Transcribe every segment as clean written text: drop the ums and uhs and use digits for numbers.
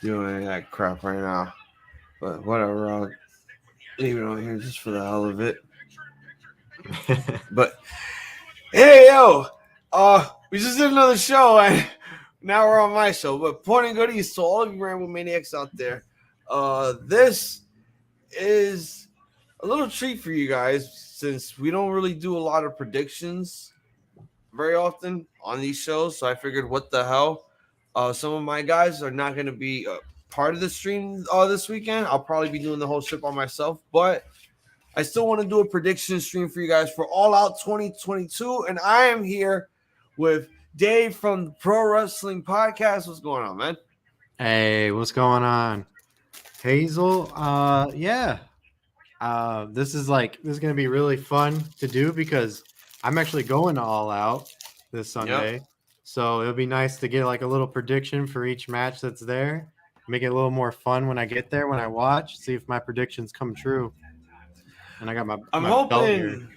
doing that crap right now. But whatever, I'll leave it on here just for the hell of it. But hey, yo, we just did another show, and now we're on my show. But point and goodies to all of you Ramble Maniacs out there. This is a little treat for you guys since we don't really do a lot of predictions very often on these shows. So I figured, what the hell? Some of my guys are not going to be part of the stream this weekend. I'll probably be doing the whole ship by myself, but I still want to do a prediction stream for you guys for All Out 2022. And I am here with Dave from the Pro Wrestling Podcast. What's going on, man? Hey, what's going on? Hazel, yeah. This is gonna be really fun to do because I'm actually going to All Out this Sunday. Yep. So it'll be nice to get like a little prediction for each match that's there. Make it a little more fun when I get there, when I watch, see if my predictions come true. And I got my belt here.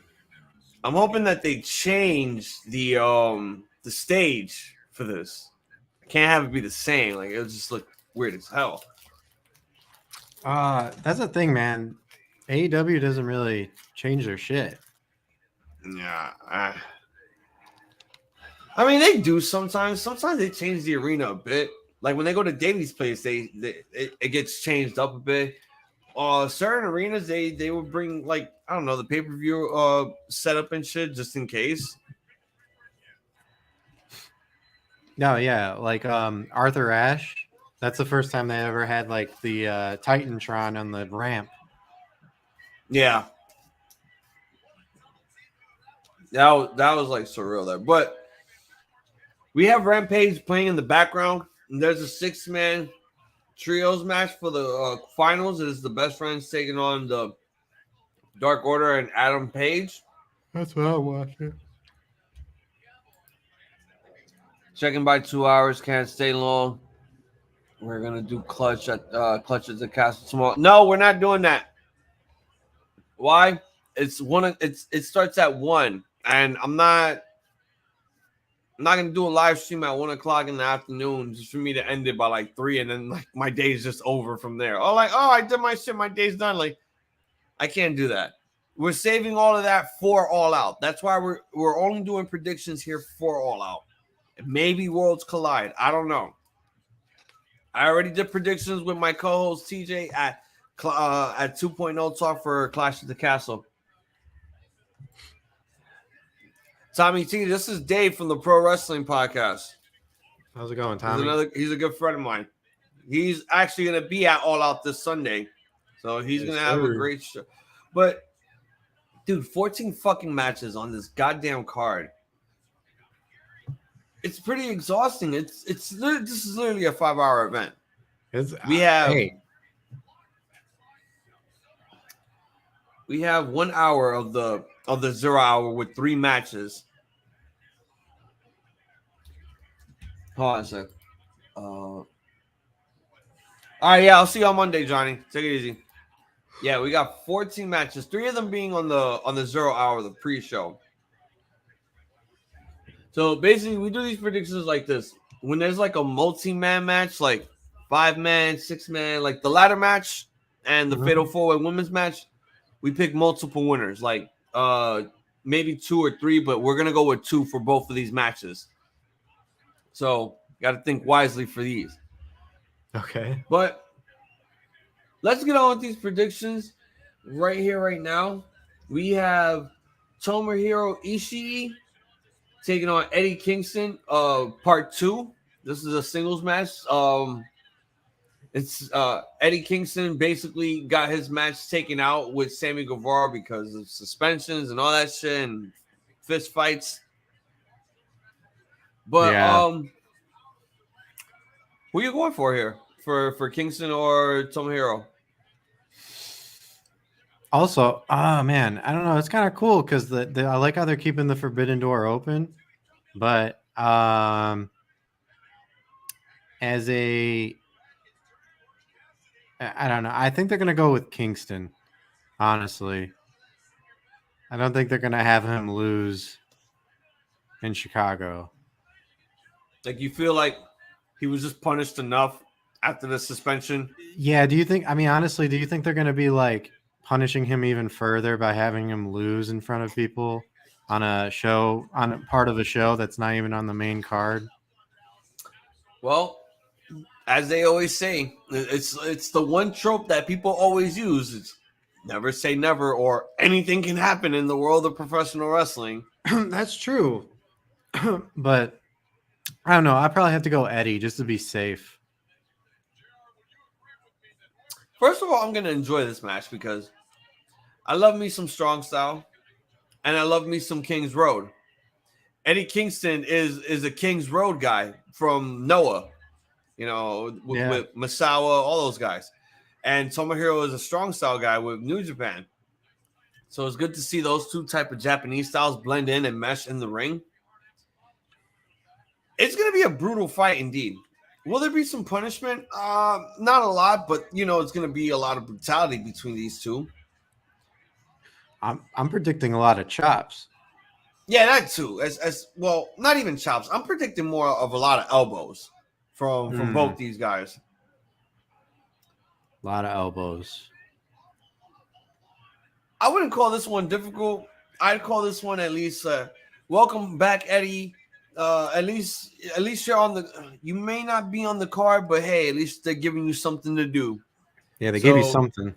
I'm hoping that they change the stage for this. I can't have it be the same. Like, it'll just look weird as hell. That's the thing, man. AEW doesn't really change their shit. Yeah. I mean, they do sometimes. Sometimes they change the arena a bit. Like when they go to Davey's place, it gets changed up a bit. Certain arenas they would bring, like, I don't know, the pay-per-view setup and shit just in case. No, yeah, like Arthur Ashe. That's the first time they ever had like the Titantron on the ramp. Yeah. That was like surreal there. But we have Rampage playing in the background. And there's a 6-man trios match for the finals. It is the Best Friends taking on the Dark Order and Adam Page. That's what I watched it. Checking by 2 hours, can't stay long. We're gonna do clutch at the Castle tomorrow. No, we're not doing that. Why? It starts at 1, and I'm not gonna do a live stream at 1 o'clock in the afternoon just for me to end it by like 3, and then like my day's just over from there. I did my shit, my day's done. Like, I can't do that. We're saving all of that for All Out. That's why we're only doing predictions here for All Out. Maybe worlds collide. I don't know. I already did predictions with my co-host TJ at 2.0 Talk for Clash of the Castle. Tommy T, this is Dave from the Pro Wrestling Podcast. How's it going, Tommy? He's a good friend of mine. He's actually going to be at All Out this Sunday. So he's going to have a great show. But, dude, 14 fucking matches on this goddamn card. It's pretty exhausting. This is literally a 5-hour event. We have 1 hour of the 0 hour with 3 matches. Hold on a sec. All right, yeah, I'll see you on Monday, Johnny. Take it easy. Yeah, we got 14 matches, 3 of them being on the 0 hour, the pre-show. So basically, we do these predictions like this. When there's like a multi-man match, like 5-man, 6-man, like the ladder match and the Fatal 4-Way women's match, we pick multiple winners, like maybe 2 or 3, but we're going to go with 2 for both of these matches. So got to think wisely for these. Okay. But let's get on with these predictions right here, right now. We have Tomohiro Ishii taking on Eddie Kingston, part 2. This is a singles match. It's Eddie Kingston basically got his match taken out with Sammy Guevara because of suspensions and all that shit and fist fights. But who are you going for here? For Kingston or Tomohiro? Also, man, I don't know. It's kind of cool because I like how they're keeping the Forbidden Door open, but as a, I don't know. I think they're gonna go with Kingston. Honestly, I don't think they're gonna have him lose in Chicago. Like, you feel like he was just punished enough after the suspension. Yeah, do you think, I mean, honestly, do you think they're going to be like punishing him even further by having him lose in front of people on a show, on a part of a show that's not even on the main card? Well, as they always say, it's the one trope that people always use. It's never say never, or anything can happen in the world of professional wrestling. That's true. But I don't know. I probably have to go Eddie just to be safe. First of all, I'm gonna enjoy this match because I love me some strong style, and I love me some King's Road. Eddie Kingston is a King's Road guy from Noah, with Masawa, all those guys. And Tomohiro is a strong style guy with New Japan. So it's good to see those two type of Japanese styles blend in and mesh in the ring. It's going to be a brutal fight indeed. Will there be some punishment? Not a lot, but it's going to be a lot of brutality between these two. I'm predicting a lot of chops. Yeah, that too. As well, not even chops. I'm predicting more of a lot of elbows from both these guys. A lot of elbows. I wouldn't call this one difficult. I'd call this one at least welcome back, Eddie. At least you're on the. You may not be on the card, but hey, at least they're giving you something to do. Yeah, they gave you something.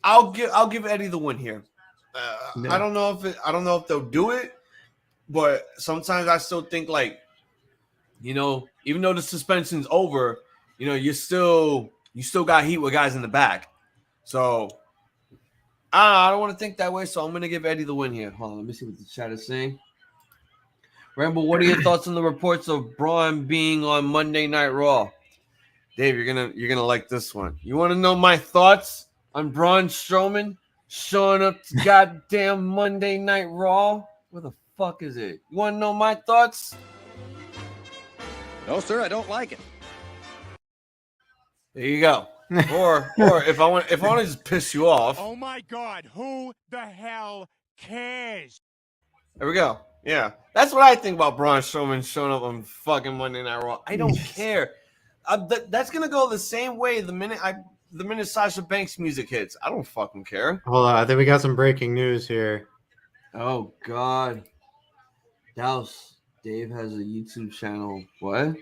I'll give Eddie the win here. I don't know if they'll do it, but sometimes I still think like, even though the suspension's over, you still got heat with guys in the back. So I don't want to think that way. So I'm gonna give Eddie the win here. Hold on, let me see what the chat is saying. Rambo, what are your thoughts on the reports of Braun being on Monday Night Raw? Dave, you're gonna like this one. You want to know my thoughts on Braun Strowman showing up to goddamn Monday Night Raw? Where the fuck is it? You want to know my thoughts? No, sir, I don't like it. There you go. or if I want to just piss you off. Oh my God, who the hell cares? There we go. Yeah, that's what I think about Braun Strowman showing up on fucking Monday Night Raw. I don't care. That's gonna go the same way the minute Sasha Banks music hits. I don't fucking care. Hold on, I think we got some breaking news here. Oh God, Dallas, Dave has a YouTube channel. What?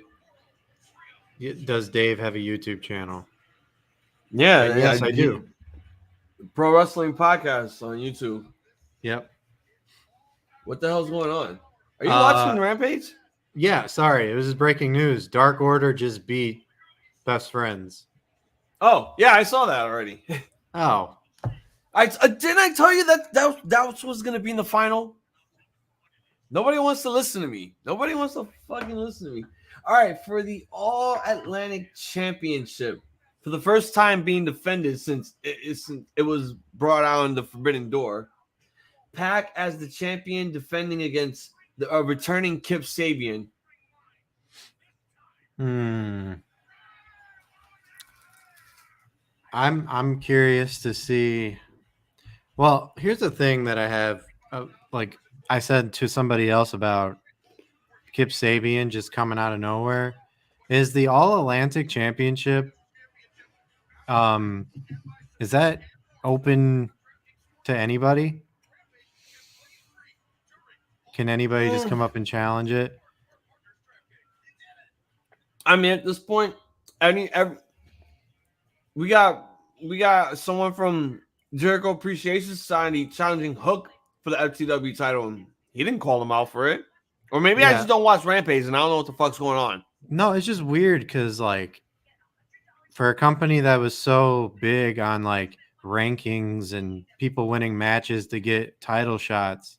Does Dave have a YouTube channal? Yeah, yes, I do. Pro Wrestling Podcast on YouTube. Yep. What the hell's going on? Are you watching Rampage? Yeah, sorry. It was just breaking news. Dark Order just beat Best Friends. Oh, yeah, I saw that already. Oh. Didn't I tell you that was going to be in the final? Nobody wants to listen to me. Nobody wants to fucking listen to me. All right, for the All Atlantic Championship, for the first time being defended since it was brought out in the Forbidden Door, Pac as the champion defending against the returning Kip Sabian. I'm curious to see. Well, here's the thing that I have. Like I said to somebody else about Kip Sabian just coming out of nowhere. Is the All Atlantic Championship? Is that open to anybody? Can anybody just come up and challenge it? I mean, at this point, we got someone from Jericho Appreciation Society challenging Hook for the FTW title, and he didn't call him out for it. Or maybe I just don't watch Rampage, and I don't know what the fuck's going on. No, it's just weird because, like, for a company that was so big on, like, rankings and people winning matches to get title shots,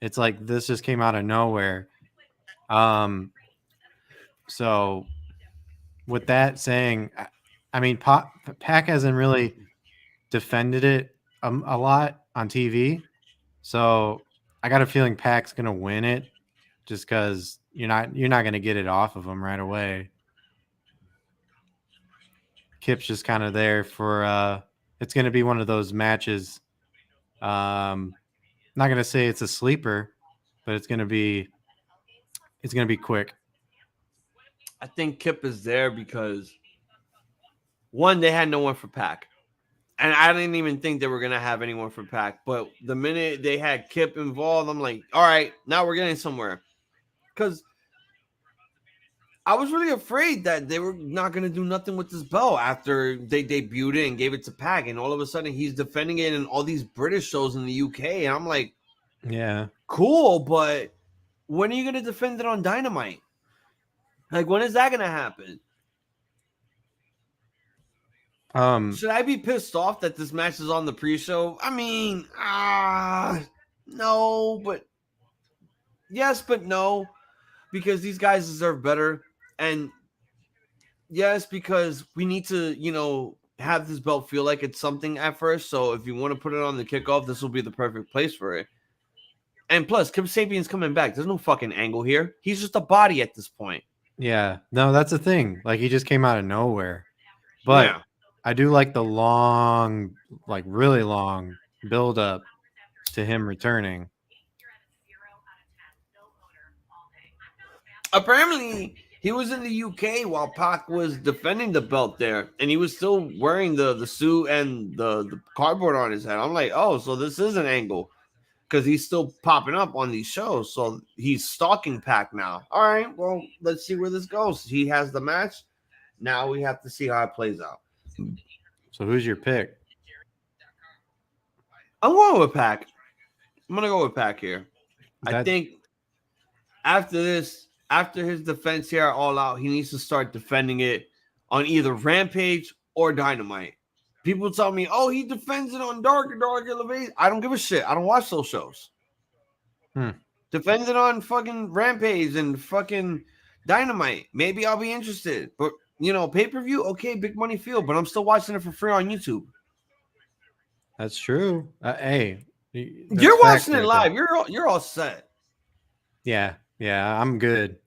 it's like this just came out of nowhere. So with that saying, I mean, Pac hasn't really defended it a lot on TV. So I got a feeling Pac's going to win it just because you're not going to get it off of him right away. Kip's just kind of there for it's going to be one of those matches. Not going to say it's a sleeper, but it's going to be quick. I think Kip is there because one, they had no one for Pac. And I didn't even think they were going to have anyone for Pac. But the minute they had Kip involved, I'm like, all right, now we're getting somewhere. Because I was really afraid that they were not going to do nothing with this belt after they debuted it and gave it to Pac. And all of a sudden, he's defending it in all these British shows in the UK. And I'm like, Yeah. cool, but when are you going to defend it on Dynamite? Like, when is that going to happen? Should I be pissed off that this match is on the pre-show? I mean, no, but yes, but no, because these guys deserve better. And yes, because we need to, have this belt feel like it's something at first. So if you want to put it on the kickoff, this will be the perfect place for it. And plus, Kip Sabian's coming back. There's no fucking angle here. He's just a body at this point. Yeah. No, that's the thing. Like, he just came out of nowhere. But Yeah. I do like the long, like really long build up to him returning. Apparently, he was in the UK while Pac was defending the belt there, and he was still wearing the suit and the cardboard on his head. I'm like, oh, so this is an angle because he's still popping up on these shows. So he's stalking Pac now. All right, well, let's see where this goes. He has the match. Now we have to see how it plays out. So who's your pick? I'm going with Pac. I'm going to go with Pac here. I think after this, after his defense here at All Out, he needs to start defending it on either Rampage or Dynamite. People tell me, oh, he defends it on Dark Elevation. I don't give a shit. I don't watch those shows. Defend it on fucking Rampage and fucking Dynamite. Maybe I'll be interested. But, pay-per-view, okay, big money field, but I'm still watching it for free on YouTube. That's true. Hey. You're watching it live. You're all set. Yeah, I'm good.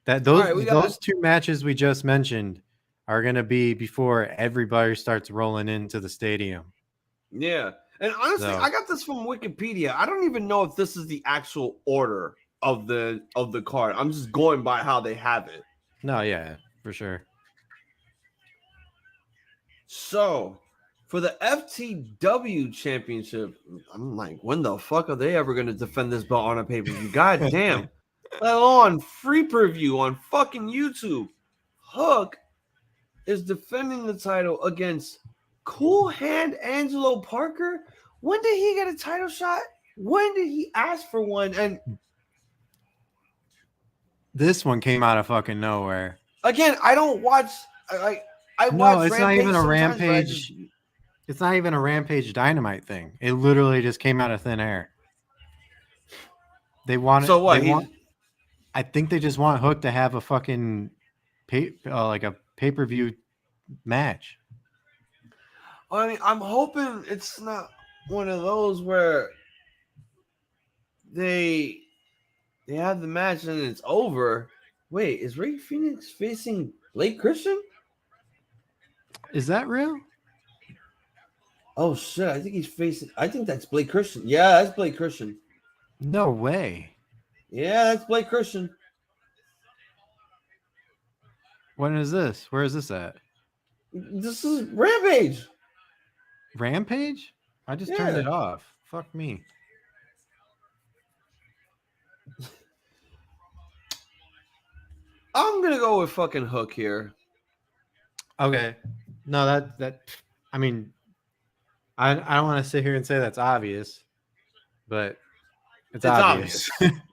Those two matches we just mentioned are going to be before everybody starts rolling into the stadium. Yeah. And honestly, I got this from Wikipedia. I don't even know if this is the actual order of the card. I'm just going by how they have it. No, yeah, for sure. So, for the FTW Championship, I'm like, when the fuck are they ever going to defend this belt on a pay-per-view? God damn. Let alone free preview on fucking YouTube. Hook is defending the title against Cool Hand Angelo Parker. When did he get a title shot? When did he ask for one? And this one came out of fucking nowhere. Again, I don't watch. I watch. It's not even a Rampage. It's not even a Rampage Dynamite thing. It literally just came out of thin air. They wanted. So what? I think they just want Hook to have a fucking like a pay-per-view match. I mean, I'm hoping it's not one of those where they have the match and it's over. Wait, is Ray Phoenix facing Blake Christian? Is that real? Oh shit! I think that's Blake Christian. Yeah, that's Blake Christian. No way. Yeah, that's Blake Christian. When is this? Where is this at? This is Rampage. Rampage? I just turned it off. Fuck me. I'm gonna go with fucking Hook here. Okay. No, that I mean, I don't want to sit here and say that's obvious, but it's obvious.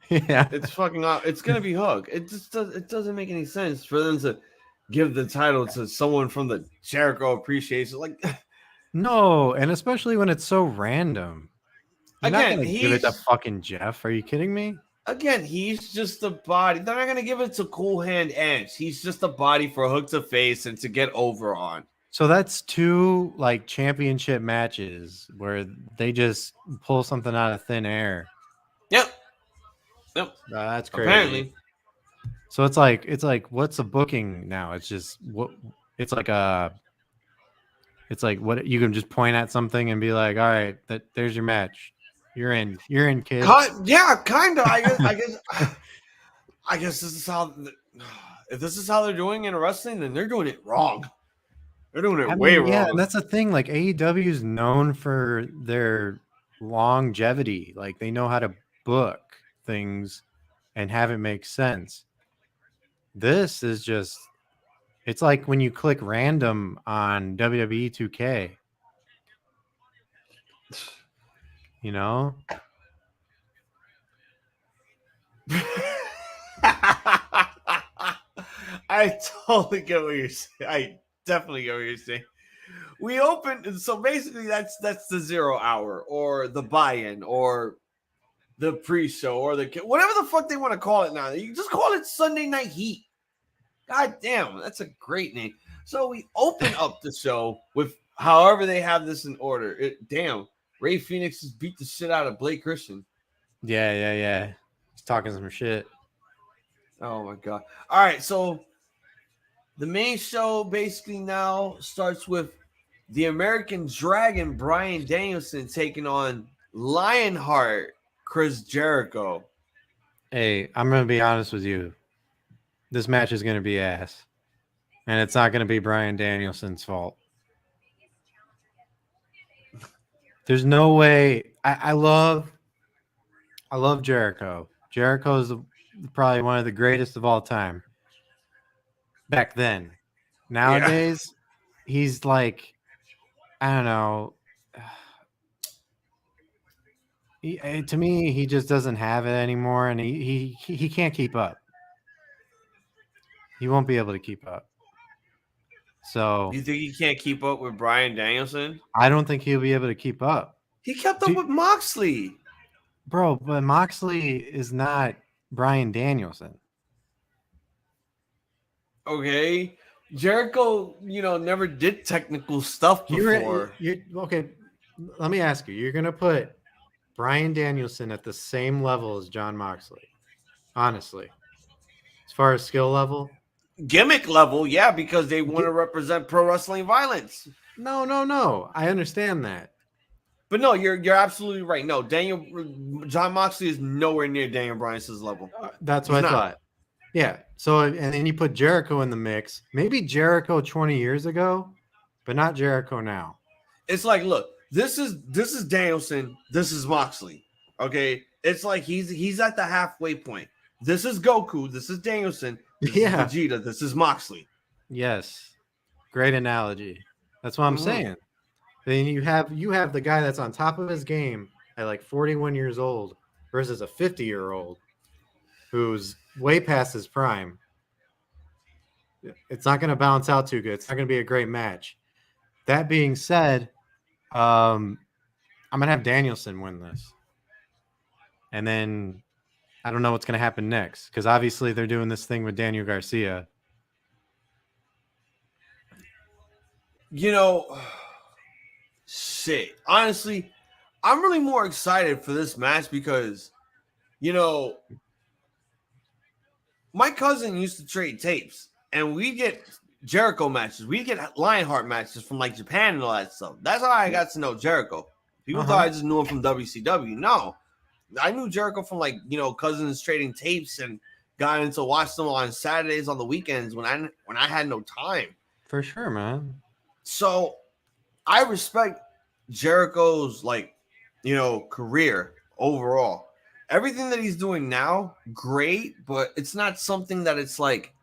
Yeah, it's fucking. It's gonna be Hook. It doesn't make any sense for them to give the title to someone from the Jericho Appreciation. Like, no, and especially when it's so random. You're not gonna give it to fucking Jeff. Are you kidding me? Again, he's just a body. They're not gonna give it to Cool Hand Ants. He's just a body for Hook to face and to get over on. So that's two like championship matches where they just pull something out of thin air. Yep. That's crazy. Apparently. So it's like what's the booking now? It's just what it's like what you can just point at something and be like, all right, there's your match. You're in, kid. Yeah, kind of. I guess. I guess this is how. If this is how they're doing in wrestling, then they're doing it wrong. They're doing it way Yeah, wrong. and that's the thing. Like AEW is known for their longevity. Like they know how to book things and have it make sense. This is just, it's like when you click random on WWE 2K. You know? I totally get what you're saying. I definitely get what you're saying. We opened, so basically that's the 0 hour or the buy-in or the pre-show or the whatever the fuck they want to call it now. You just call it Sunday Night Heat. God damn, that's a great name. So we open up the show with however they have this in order. Damn, Ray Phoenix just beat the shit out of Blake Christian. Yeah. He's talking some shit. Oh my god. All right, so the main show basically now starts with the American Dragon Bryan Danielson taking on Lionheart Chris Jericho. Hey, I'm going to be honest with you. This match is going to be ass. And it's not going to be Bryan Danielson's fault. There's no way. I love Jericho. Jericho is probably one of the greatest of all time. Back then. Nowadays, he's like, I don't know. To me, he just doesn't have it anymore, and he can't keep up. He won't be able to keep up. So You think he can't keep up with Bryan Danielson? I don't think he'll be able to keep up. He kept up with Moxley. Bro, but Moxley is not Bryan Danielson. Okay. Jericho, never did technical stuff before. Okay, let me ask you. You're going to put Bryan Danielson at the same level as Jon Moxley, honestly, as far as skill level? Gimmick level, yeah, because they want to represent pro wrestling violence. No. I understand that. But no, you're absolutely right. No, Jon Moxley is nowhere near Daniel Bryan's level. That's what I thought. Yeah. So, and then you put Jericho in the mix. Maybe Jericho 20 years ago, but not Jericho now. It's like, look, this is Danielson. This is Moxley. Okay. It's like he's at the halfway point. This is Goku. This is Danielson. This is Vegeta. This is Moxley. Yes. Great analogy. That's what I'm saying. Then you have the guy that's on top of his game at like 41 years old versus a 50-year-old who's way past his prime. It's not going to balance out too good. It's not going to be a great match. That being said, I'm going to have Danielson win this. And then I don't know what's going to happen next because obviously they're doing this thing with Daniel Garcia. Shit. Honestly, I'm really more excited for this match because, my cousin used to trade tapes and we get Jericho matches. We get Lionheart matches from like Japan and all that stuff. That's how I got to know Jericho. People thought I just knew him from WCW. No, I knew Jericho from like, cousins trading tapes and got into watch them on Saturdays on the weekends when I had no time. For sure, man. So I respect Jericho's career overall. Everything that he's doing now, great, but it's not something that it's like,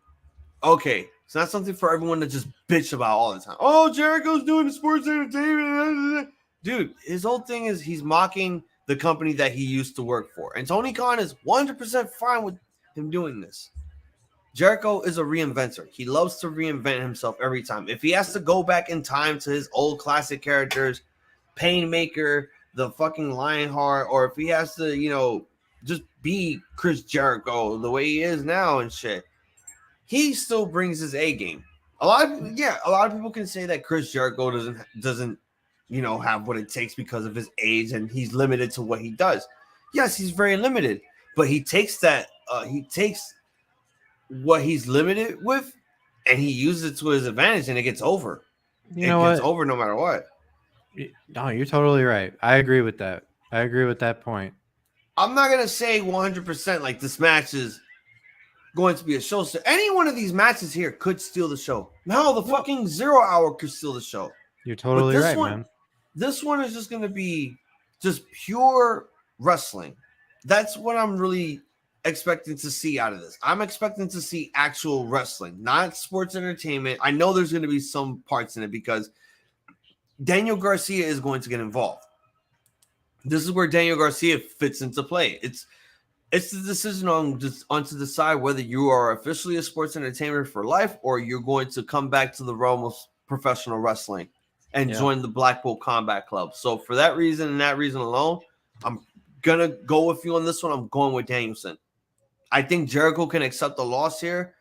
okay, it's not something for everyone to just bitch about all the time. Oh, Jericho's doing the sports entertainment. Dude, his whole thing is he's mocking the company that he used to work for. And Tony Khan is 100% fine with him doing this. Jericho is a reinventor. He loves to reinvent himself every time. If he has to go back in time to his old classic characters, Painmaker, the fucking Lionheart, or if he has to, just be Chris Jericho the way he is now and shit, he still brings his A game. A lot of people can say that Chris Jericho doesn't have what it takes because of his age and he's limited to what he does. Yes, he's very limited, but he takes what he's limited with and he uses it to his advantage and it gets over. It gets over no matter what. No, you're totally right. I agree with that. I agree with that point. I'm not going to say 100% like this match is going to be a show. So any one of these matches here could steal the show. No, the fucking 0 Hour could steal the show. You're totally right, man. This one is just going to be just pure wrestling. That's what I'm really expecting to see out of this. I'm expecting to see actual wrestling, not sports entertainment. I know there's going to be some parts in it because Daniel Garcia is going to get involved. This is where Daniel Garcia fits into play. It's the decision on to decide whether you are officially a sports entertainer for life or you're going to come back to the realm of professional wrestling and join the Blackpool Combat Club. So for that reason and that reason alone, I'm going to go with you on this one. I'm going with Danielson. I think Jericho can accept the loss here.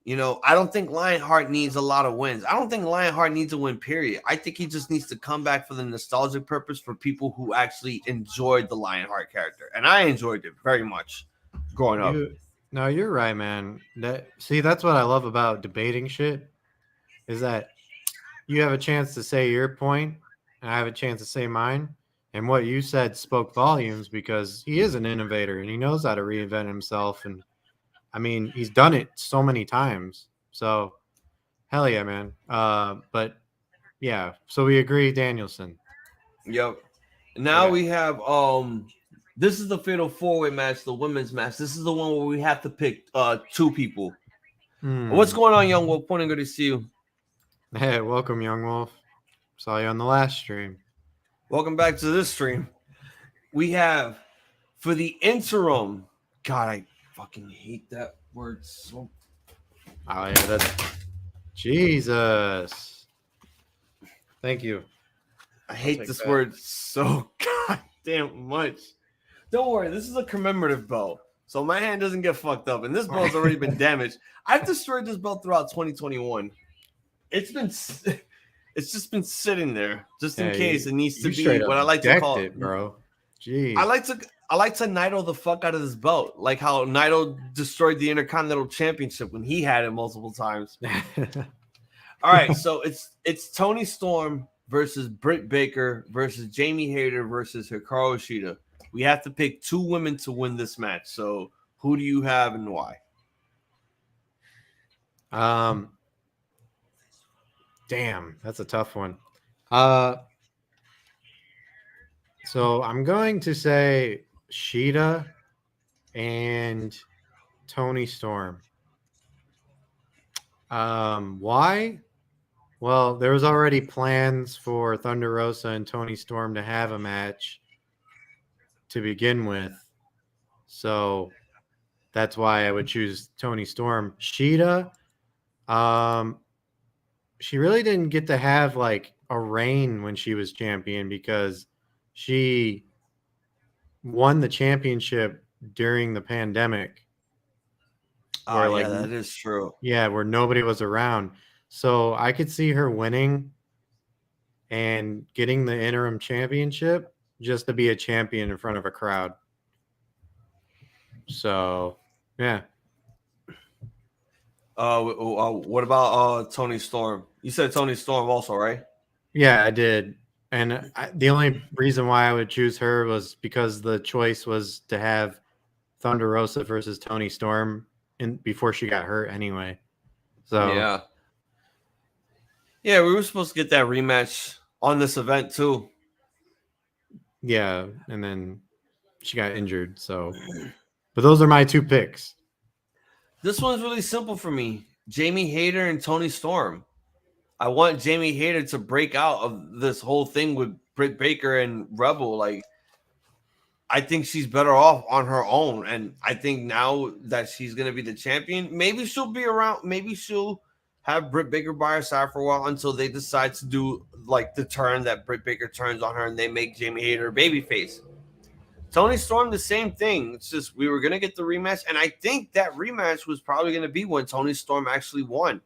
You know, I don't think Lionheart needs a lot of wins. I don't think Lionheart needs a win, period. I think he just needs to come back for the nostalgic purpose for people who actually enjoyed the Lionheart character. And I enjoyed it very much growing up. No, you're right, man. That's what I love about debating shit is that you have a chance to say your point and I have a chance to say mine. And what you said spoke volumes because he is an innovator and he knows how to reinvent himself. And I mean, he's done it so many times. So, hell yeah, man. But yeah, so we agree, Danielson. Yep. Now we have this is the fatal 4-way match, the women's match. This is the one where we have to pick 2 people. What's going on, Young Wolf? Point and good to see you. Hey, welcome, Young Wolf. Saw you on the last stream. Welcome back to this stream. We have for the interim. God, I fucking hate that word so. Oh yeah, that's Jesus. Thank you. I hate this word so goddamn much. Don't worry, this is a commemorative belt, so my hand doesn't get fucked up. And this belt's already been damaged. I've destroyed this belt throughout 2021. It's just been sitting there, just in case it needs to be what I like to call it, bro. Jeez. I like to Naito the fuck out of this belt, like how Naito destroyed the Intercontinental Championship when he had it multiple times. All right, so it's Toni Storm versus Britt Baker versus Jamie Hayter versus Hikaroshita. We have to pick 2 women to win this match. So who do you have and why? Damn, that's a tough one. So I'm going to say Sheeta and Toni Storm. Why? Well, there was already plans for Thunder Rosa and Toni Storm to have a match to begin with. So that's why I would choose Toni Storm. Sheeta, she really didn't get to have like a reign when she was champion because she won the championship during the pandemic. Oh, yeah, that is true. Yeah, where nobody was around. So I could see her winning and getting the interim championship just to be a champion in front of a crowd. So, yeah. What about Toni Storm? You said Toni Storm also, right? Yeah, I did. And the only reason why I would choose her was because the choice was to have Thunder Rosa versus Toni Storm before she got hurt anyway. So yeah, we were supposed to get that rematch on this event too. Yeah, and then she got injured. So, but those are my 2 picks. This one's really simple for me. Jamie Hayter and Toni Storm. I want Jamie Hayter to break out of this whole thing with Britt Baker and Rebel. Like, I think she's better off on her own. And I think now that she's going to be the champion, maybe she'll be around. Maybe she'll have Britt Baker by her side for a while until they decide to do like the turn that Britt Baker turns on her and they make Jamie Hayter babyface. Toni Storm, the same thing. It's just we were going to get the rematch. And I think that rematch was probably going to be when Toni Storm actually won.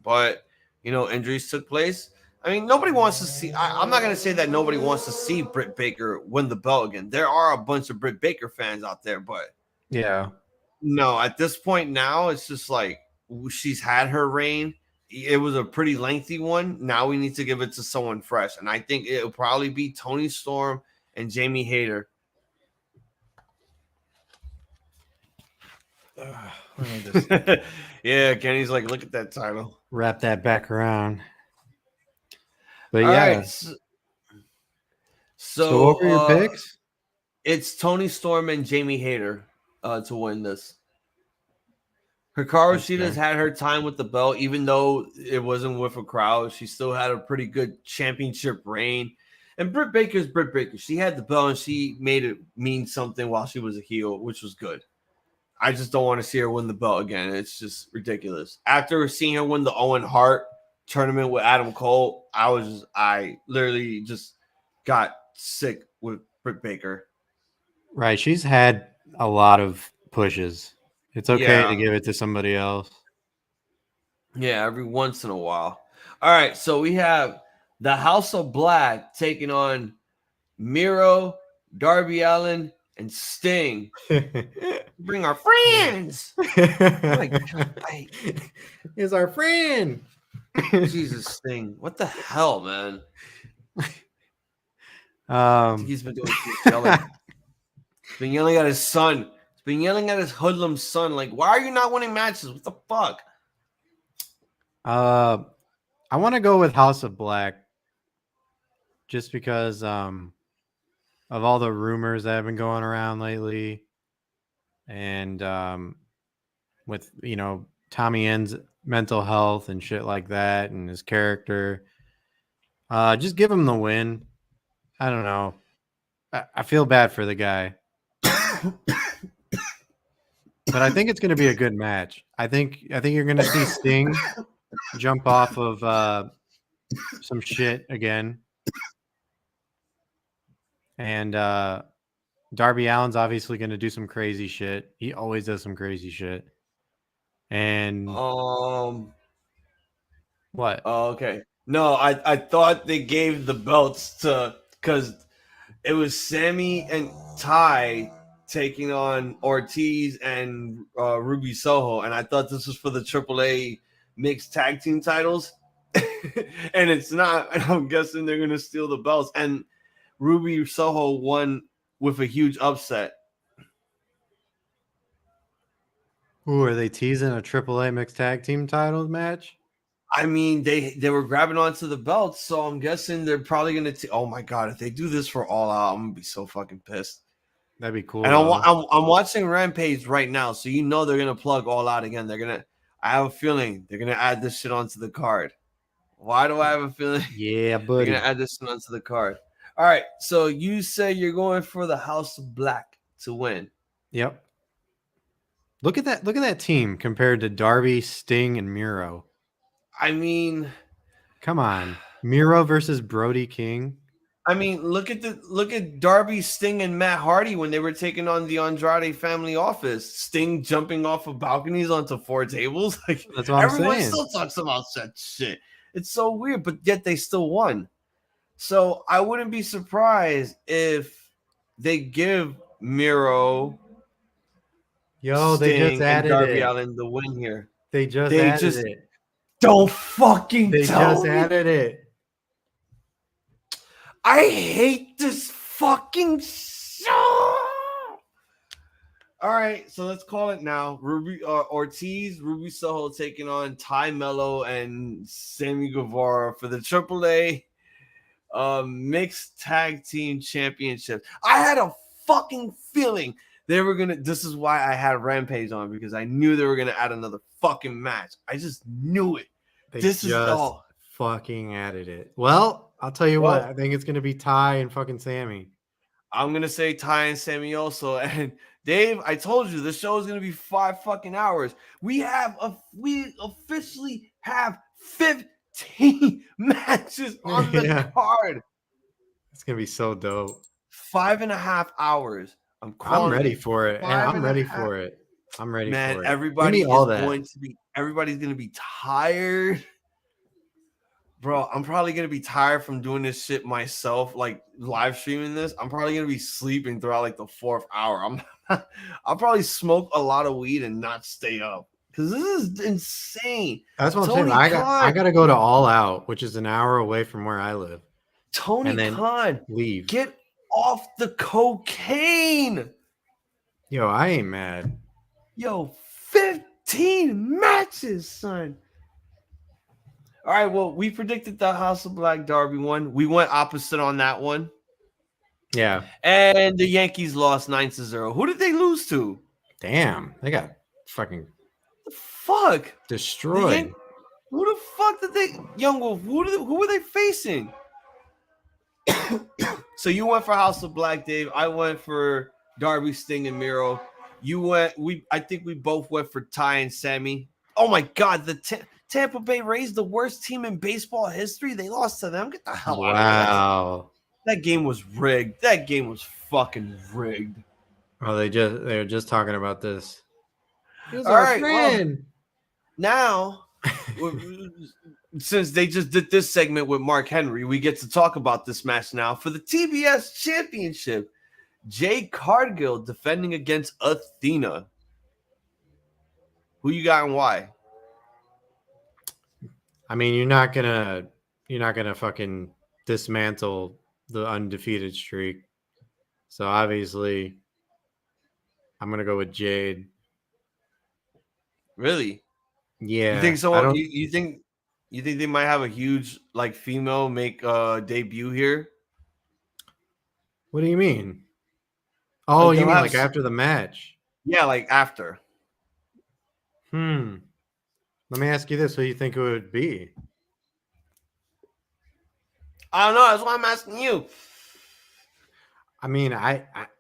But, you know, injuries took place. I mean, nobody wants to see. I'm not going to say that nobody wants to see Britt Baker win the belt again. There are a bunch of Britt Baker fans out there. But, yeah, no, at this point now, it's just like she's had her reign. It was a pretty lengthy one. Now we need to give it to someone fresh. And I think it'll probably be Toni Storm and Jamie Hayter. Let me just Yeah, Kenny's like, look at that title. wrap that back around. But All yeah. right. So what were your picks? It's Tony Storm and Jamie Hayter to win this. Hikaroshita's Okay. had her time with the belt, even though it wasn't with a crowd. She still had a pretty good championship reign. And Britt Baker's Britt Baker. She had the belt and she made it mean something while she was a heel, which was good. I just don't want to see her win the belt again. It's just ridiculous. After seeing her win the Owen Hart tournament with Adam Cole, I literally just got sick with Britt Baker. Right. She's had a lot of pushes. It's okay to Yeah. give it to somebody else. Yeah, every once in a while. All right, so we have the House of Black taking on Miro, Darby Allin, and Sting. Bring our friends. My God, Is our friend. Jesus, Sting. What the hell, man? I think he's been doing yelling. He's been yelling at his son. He's been yelling at his hoodlum son. Like, why are you not winning matches? What the fuck? I want to go with House of Black just because of all the rumors that have been going around lately, and with Tommy End's mental health and shit like that, and his character. Just give him the win. I don't know. I feel bad for the guy, but I think it's going to be a good match. I think you're going to see Sting jump off of some shit again. And Darby Allin's obviously going to do some crazy shit. He always does some crazy shit. And what? Oh, okay. No, I thought they gave the belts to because it was Sammy and Ty taking on Ortiz and Ruby Soho, and I thought this was for the AAA mixed tag team titles, and it's not. And I'm guessing they're gonna steal the belts. And Ruby Soho won with a huge upset. Who are they teasing a AAA mixed tag team title match? I mean, they were grabbing onto the belts, so I'm guessing they're probably gonna. Oh my god, if they do this for All Out, I'm gonna be so fucking pissed. That'd be cool. And I'm watching Rampage right now, so you know they're gonna plug All Out again. I have a feeling they're gonna add this shit onto the card. Why do I have a feeling? Yeah, buddy. They're gonna add this shit onto the card. All right, so you say you're going for the House of Black to win. Yep. Look at that team compared to Darby, Sting, and Miro. I mean, come on, Miro versus Brody King. I mean, look at Darby, Sting, and Matt Hardy when they were taking on the Andrade family office. Sting jumping off of balconies onto 4 tables. Like, that's what everyone saying. still talks about that shit. It's so weird, but yet they still won. So I wouldn't be surprised if they give Miro, Sting, they just added and Darby it. Allin the win here. They just added it. Don't fucking They tell just me. added it. I hate this fucking show. All right, so let's call it now. Ortiz, Ruby Soho taking on Ty Mello and Sammy Guevara for the AAA mixed tag team championship. I had a fucking feeling they were gonna. This is why I had Rampage on, because I knew they were gonna add another fucking match. I just knew it. Fucking added it. Well, I'll tell you what. I think it's gonna be Ty and fucking Sammy. I'm gonna say Ty and Sammy also. And Dave, I told you the show is gonna be 5 fucking hours. We officially have 15 matches on the card. It's gonna be so dope. 5.5 hours. I'm ready for it. I'm ready for it. Man, everybody's gonna be tired. Bro, I'm probably going to be tired from doing this shit myself, like live streaming this. I'm probably going to be sleeping throughout like the 4th hour. I'll probably smoke a lot of weed and not stay up because this is insane. That's what I'm saying. I got to go to All Out, which is an hour away from where I live. Tony Khan, leave. Get off the cocaine. Yo, I ain't mad. Yo, 15 matches, son. All right, well, we predicted the House of Black Derby one. We went opposite on that one. Yeah. And the Yankees lost 9-0. Who did they lose to? Damn. They got fucking The fuck? destroyed. Who the fuck did they... Young Wolf, who were they facing? So you went for House of Black, Dave. I went for Darby, Sting, and Miro. I think we both went for Ty and Sammy. Oh my God, the Tampa Bay Rays, the worst team in baseball history. They lost to them. Get the hell out of here. Wow. That game was rigged. That game was fucking rigged. Oh, they were just talking about this. He was All our right, friend. Now, since they just did this segment with Mark Henry, we get to talk about this match now for the TBS Championship. Jade Cargill defending against Athena. Who you got and why? I mean, you're not gonna fucking dismantle the undefeated streak. So obviously, I'm gonna go with Jade. Really? Yeah. You think someone? You think they might have a huge like female make a debut here? What do you mean? Oh, Like, you they'll mean have like after the match? Yeah, like after. Let me ask you this: who do you think it would be? I don't know. That's why I'm asking you. I mean,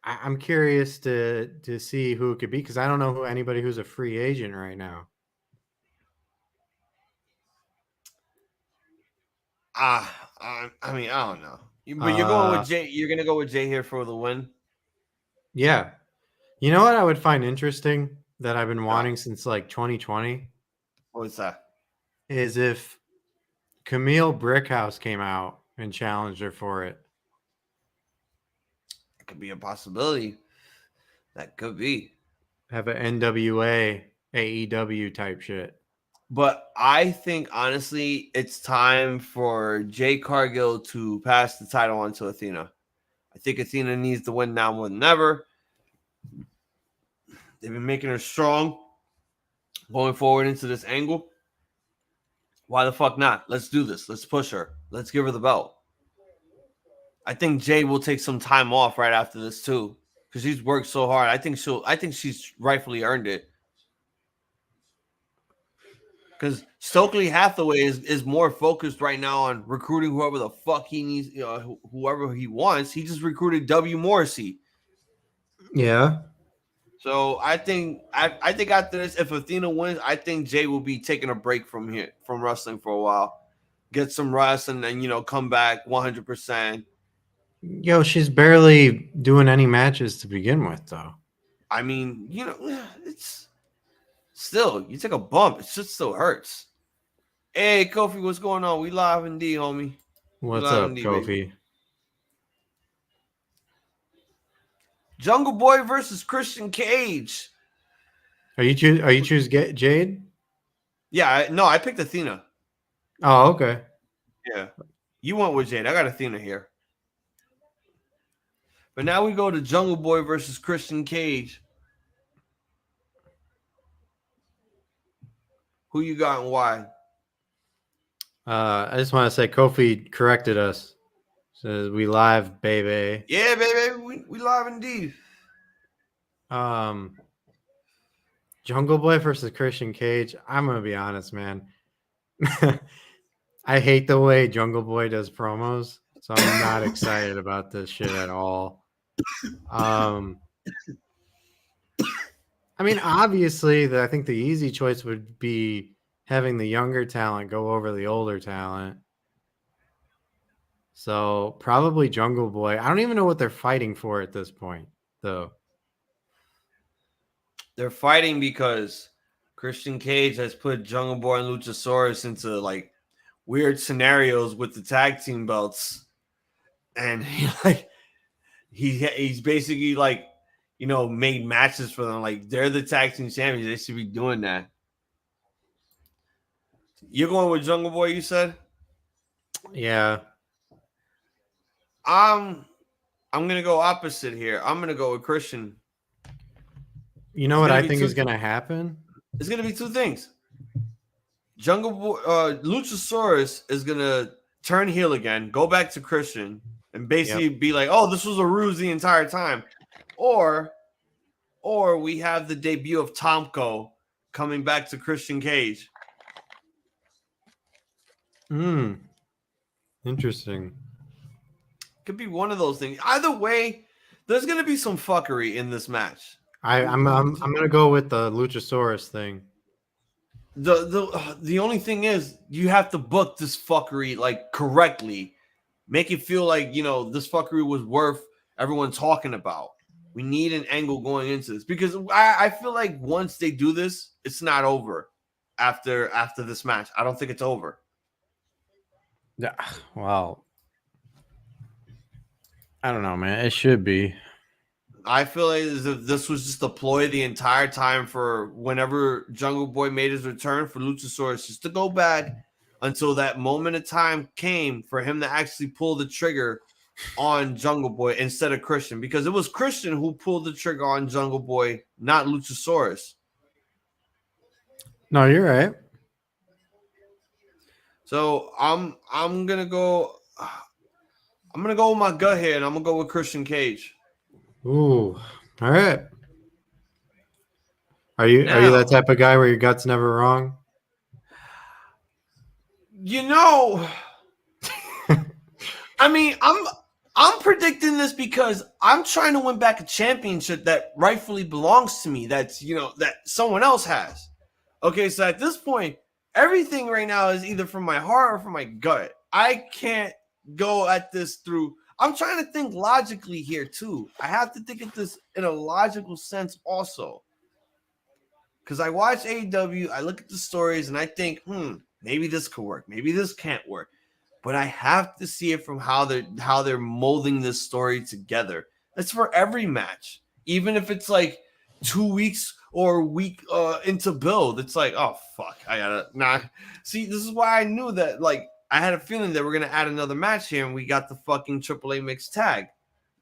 I'm curious to see who it could be because I don't know anybody who's a free agent right now. I mean, I don't know. But you're going with Jay. You're gonna go with Jay here for the win. Yeah. You know what I would find interesting that I've been wanting since like 2020 What's that? is if Camille Brickhouse came out and challenged her for it. It could be a possibility. That could be. Have an NWA, AEW type shit. But I think honestly, it's time for Jay Cargill to pass the title on to Athena. I think Athena needs to win now more than ever. They've been making her strong going forward into this angle. Why the fuck not? Let's do this. Let's push her. Let's give her the belt. I think Jay will take some time off right after this too, because she's worked so hard. I think she's rightfully earned it. Because Stokely Hathaway is more focused right now on recruiting whoever the fuck he needs, whoever he wants. He just recruited W. Morrissey. Yeah. So I think after this, if Athena wins, I think Jay will be taking a break from wrestling for a while, get some rest, and then come back 100%. Yo, she's barely doing any matches to begin with, though. I mean, it's still you take a bump, it just still hurts. Hey, Kofi, what's going on? We live in D, homie. What's up, Kofi? Baby. Jungle Boy versus Christian Cage. Are you choose Jade? Yeah, I picked Athena. Oh, okay. Yeah. You went with Jade. I got Athena here. But now we go to Jungle Boy versus Christian Cage. Who you got and why? I just want to say Kofi corrected us. Says we live, baby. Yeah, baby. We live indeed. Jungle Boy versus Christian Cage. I'm gonna be honest, man. I hate the way Jungle Boy does promos, so I'm not excited about this shit at all. I mean, obviously, I think the easy choice would be having the younger talent go over the older talent. So probably Jungle Boy. I don't even know what they're fighting for at this point, though. They're fighting because Christian Cage has put Jungle Boy and Luchasaurus into like weird scenarios with the tag team belts, and he's basically like made matches for them. Like they're the tag team champions. They should be doing that. You're going with Jungle Boy, you said? Yeah. I'm gonna go opposite here. I'm gonna go with Christian. You know what I think is gonna happen? It's gonna be two things. Jungle Boy, Luchasaurus is gonna turn heel again, go back to Christian, and basically be like, "Oh, this was a ruse the entire time," or we have the debut of Tomko coming back to Christian Cage. Interesting. Could be one of those things. Either way, there's gonna be some fuckery in this match. I'm gonna go with the Luchasaurus thing. The only thing is you have to book this fuckery like correctly, make it feel like this fuckery was worth everyone talking about. We need an angle going into this because I feel like once they do this, it's not over. After this match, I don't think it's over. Yeah, well, I don't know, man. It should be. I feel like this was just a ploy the entire time for whenever Jungle Boy made his return for Luchasaurus just to go back until that moment of time came for him to actually pull the trigger on Jungle Boy instead of Christian, because it was Christian who pulled the trigger on Jungle Boy, not Luchasaurus. No, you're right. So I'm gonna go with my gut here, and I'm gonna go with Christian Cage. Ooh, all right. Are you that type of guy where your gut's never wrong? I mean, I'm predicting this because I'm trying to win back a championship that rightfully belongs to me. That's that someone else has. Okay, so at this point, everything right now is either from my heart or from my gut. I can't go at this through. I'm trying to think logically here too. I have to think of this in a logical sense also. Because I watch AEW, I look at the stories, and I think, maybe this could work. Maybe this can't work. But I have to see it from how they're molding this story together. That's for every match. Even if it's like 2 weeks or a week into build, it's like, oh, fuck. I gotta See, this is why I knew that, like, I had a feeling that we're going to add another match here, and we got the fucking AAA mixed tag.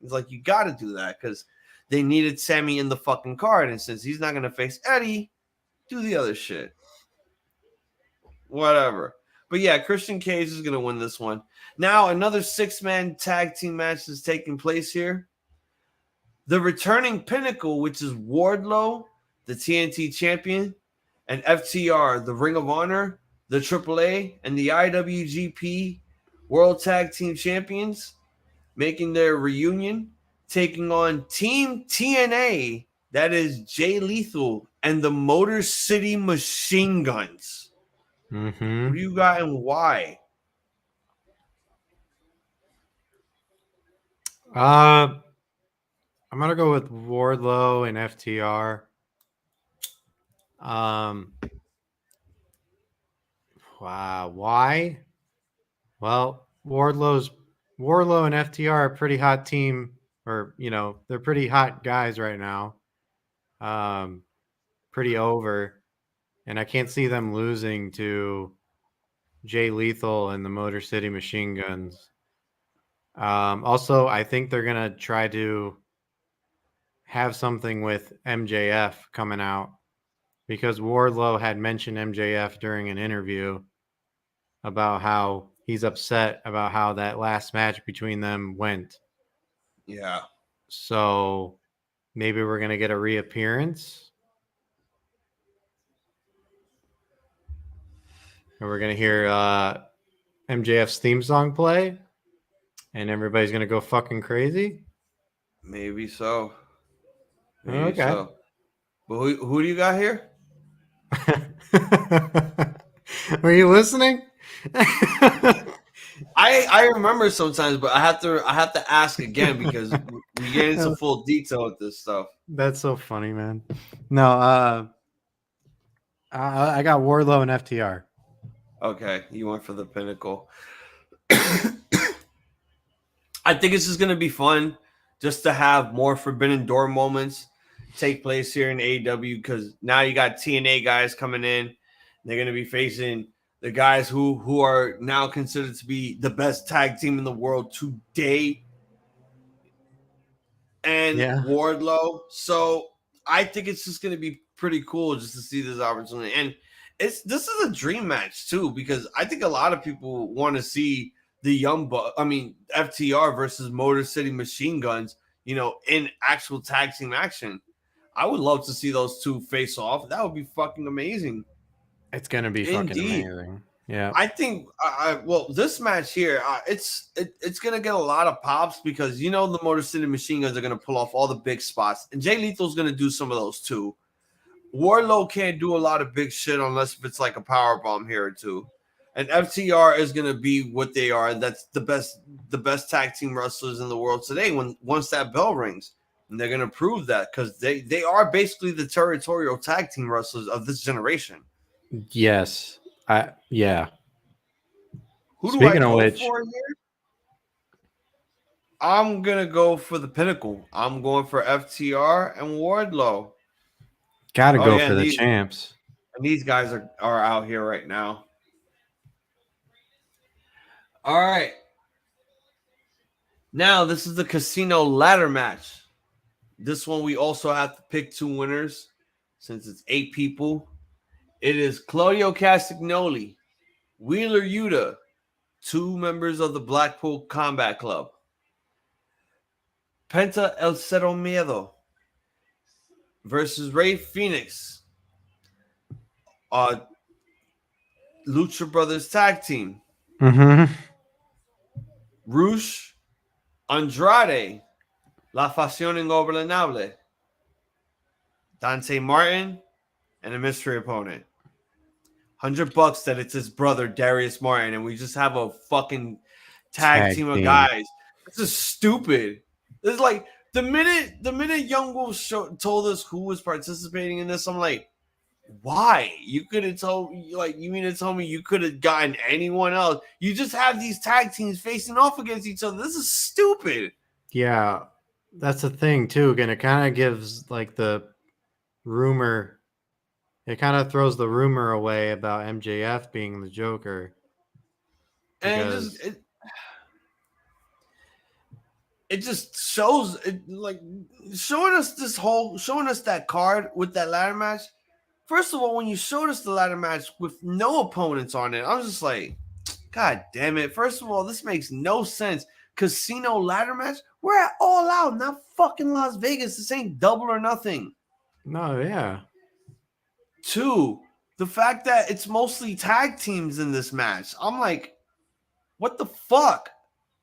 It's like, you got to do that because they needed Sammy in the fucking card. And since he's not going to face Eddie, do the other shit. Whatever. But yeah, Christian Cage is going to win this one. Now, another 6-man tag team match is taking place here. The returning Pinnacle, which is Wardlow, the TNT champion, and FTR, the Ring of Honor, the AAA, and the IWGP World Tag Team Champions, making their reunion, taking on Team TNA, that is Jay Lethal, and the Motor City Machine Guns. Mm-hmm. Who do you got and why? I'm gonna go with Wardlow and FTR. Wow, why? Well, Wardlow and FTR are a pretty hot team, or they're pretty hot guys right now. Pretty over, and I can't see them losing to Jay Lethal and the Motor City Machine Guns. Also, I think they're gonna try to have something with MJF coming out because Wardlow had mentioned MJF during an interview about how he's upset about how that last match between them went. Yeah. So maybe we're going to get a reappearance. And we're going to hear MJF's theme song play. And everybody's going to go fucking crazy. Maybe so. Okay. So. But who do you got here? Were you listening? I remember sometimes, but I have to ask again because we get into full detail with this stuff. That's so funny, man. No, I got Wardlow and FTR. Okay, you went for the Pinnacle. I think it's just gonna be fun just to have more Forbidden Door moments take place here in AEW because now you got TNA guys coming in. They're gonna be facing the guys who are now considered to be the best tag team in the world to date, and Wardlow. So I think it's just going to be pretty cool just to see this opportunity. And this is a dream match too, because I think a lot of people want to see the FTR versus Motor City Machine Guns, in actual tag team action. I would love to see those two face off. That would be fucking amazing. It's gonna be fucking Indeed. amazing. Yeah. I think, this match here, it's gonna get a lot of pops because the Motor City Machine Guns are gonna pull off all the big spots, and Jay Lethal's gonna do some of those too. Wardlow can't do a lot of big shit unless if it's like a power bomb here or two, and FTR is gonna be what they are. That's the best tag team wrestlers in the world today. Once that bell rings, and they're gonna prove that because they are basically the territorial tag team wrestlers of this generation. Yes. Yeah. Who Speaking do I of go which, for here? I'm gonna go for the Pinnacle. I'm going for FTR and Wardlow. gotta go for the champs. And these guys are out here right now. All right. Now this is the Casino ladder match. This one we also have to pick 2 winners since it's 8 people. It is Claudio Castagnoli, Wheeler Yuta, 2 members of the Blackpool Combat Club, Penta El Cero Miedo versus Rey Fenix, Lucha Brothers Tag Team, Rush, Andrade, La Facción Ingobernable, Dante Martin, and a mystery opponent. $100 that it's his brother Darius Martin, and we just have a fucking tag team of guys. This is stupid. It's like the minute Young Wolf told us who was participating in this, I'm like, why? You could have told me, you mean to tell me you could have gotten anyone else? You just have these tag teams facing off against each other. This is stupid. Yeah, that's the thing too. And it kind of gives the rumor. It kind of throws the rumor away about MJF being the Joker. And it just shows showing us that card with that ladder match. First of all, when you showed us the ladder match with no opponents on it, I was just like, God damn it. First of all, this makes no sense. Casino ladder match? We're at All Out, not fucking Las Vegas. This ain't Double or Nothing. No, yeah. 2, the fact that it's mostly tag teams in this match. I'm like, what the fuck?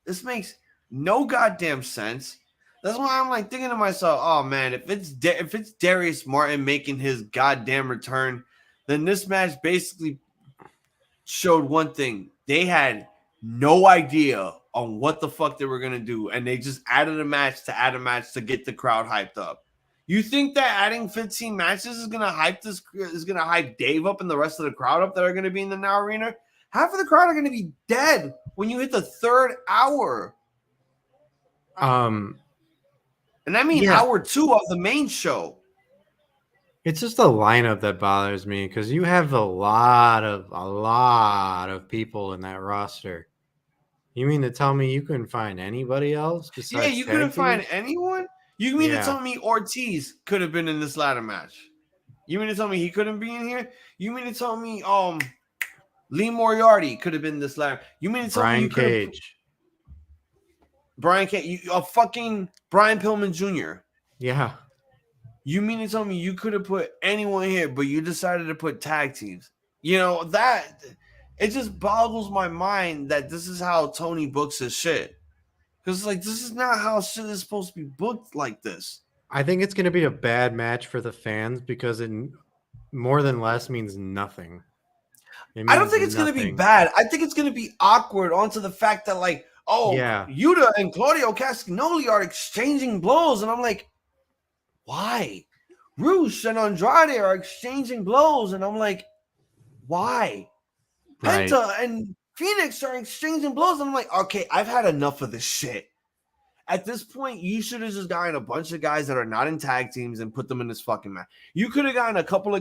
This makes no goddamn sense. That's why I'm thinking to myself, oh man, if it's Darius Martin making his goddamn return, then this match basically showed one thing. They had no idea on what the fuck they were gonna do, and they just added a match to get the crowd hyped up. You think that adding 15 matches is gonna hype Dave up and the rest of the crowd up that are gonna be in the Now Arena? Half of the crowd are gonna be dead when you hit the 3rd hour. And I mean hour 2 of the main show. It's just the lineup that bothers me because you have a lot of people in that roster. You mean to tell me you couldn't find anybody else besides? Yeah, you couldn't find anyone. You mean to tell me Ortiz could have been in this ladder match? You mean to tell me he couldn't be in here? You mean to tell me Lee Moriarty could have been in this ladder? You mean to tell me Brian Cage, fucking Brian Pillman Jr. Yeah. You mean to tell me you could have put anyone here, but you decided to put tag teams? That it just boggles my mind that this is how Tony books his shit. Because this is not how shit is supposed to be booked like this. I think it's going to be a bad match for the fans because it more than less means nothing. I don't think it's going to be bad. I think it's going to be awkward onto the fact that Yuta and Claudio Castagnoli are exchanging blows. And I'm like, why? Rush and Andrade are exchanging blows. And I'm like, why? Right. Penta and Phoenix are exchanging blows. And I'm like, okay, I've had enough of this shit. At this point, you should have just gotten a bunch of guys that are not in tag teams and put them in this fucking match. You could have gotten a couple